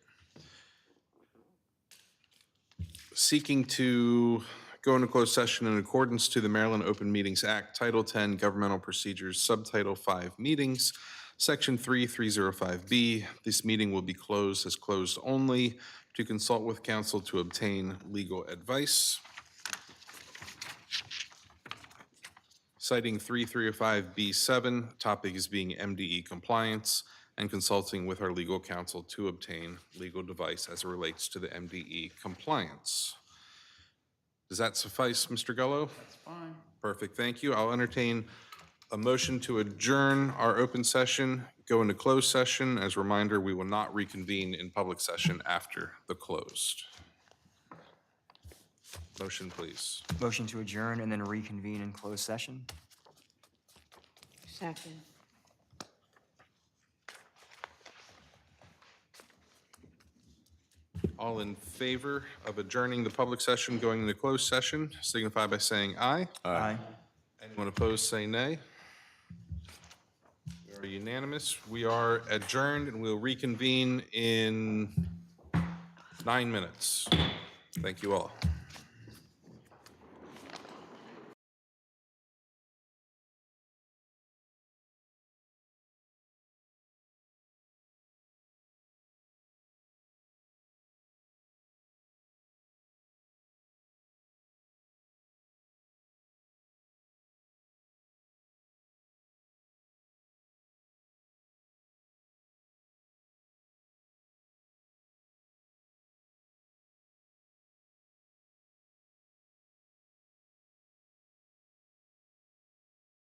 Seeking to go into closed session in accordance to the Maryland Open Meetings Act, Title 10, Governmental Procedures, Subtitle 5, Meetings, Section 3305B. This meeting will be closed as closed only to consult with counsel to obtain legal advice. Citing 3305B7, topic is being MDE compliance, and consulting with our legal counsel to obtain legal advice as it relates to the MDE compliance. Does that suffice, Mr. Gullo? That's fine. Perfect, thank you. I'll entertain a motion to adjourn our open session, go into closed session. As a reminder, we will not reconvene in public session after the closed. Motion, please.
Motion to adjourn and then reconvene in closed session?
Second.
All in favor of adjourning the public session, going into closed session, signify by saying aye.
Aye.
Anyone opposed, say nay. We are unanimous. We are adjourned, and we'll reconvene in 9 minutes. Thank you all.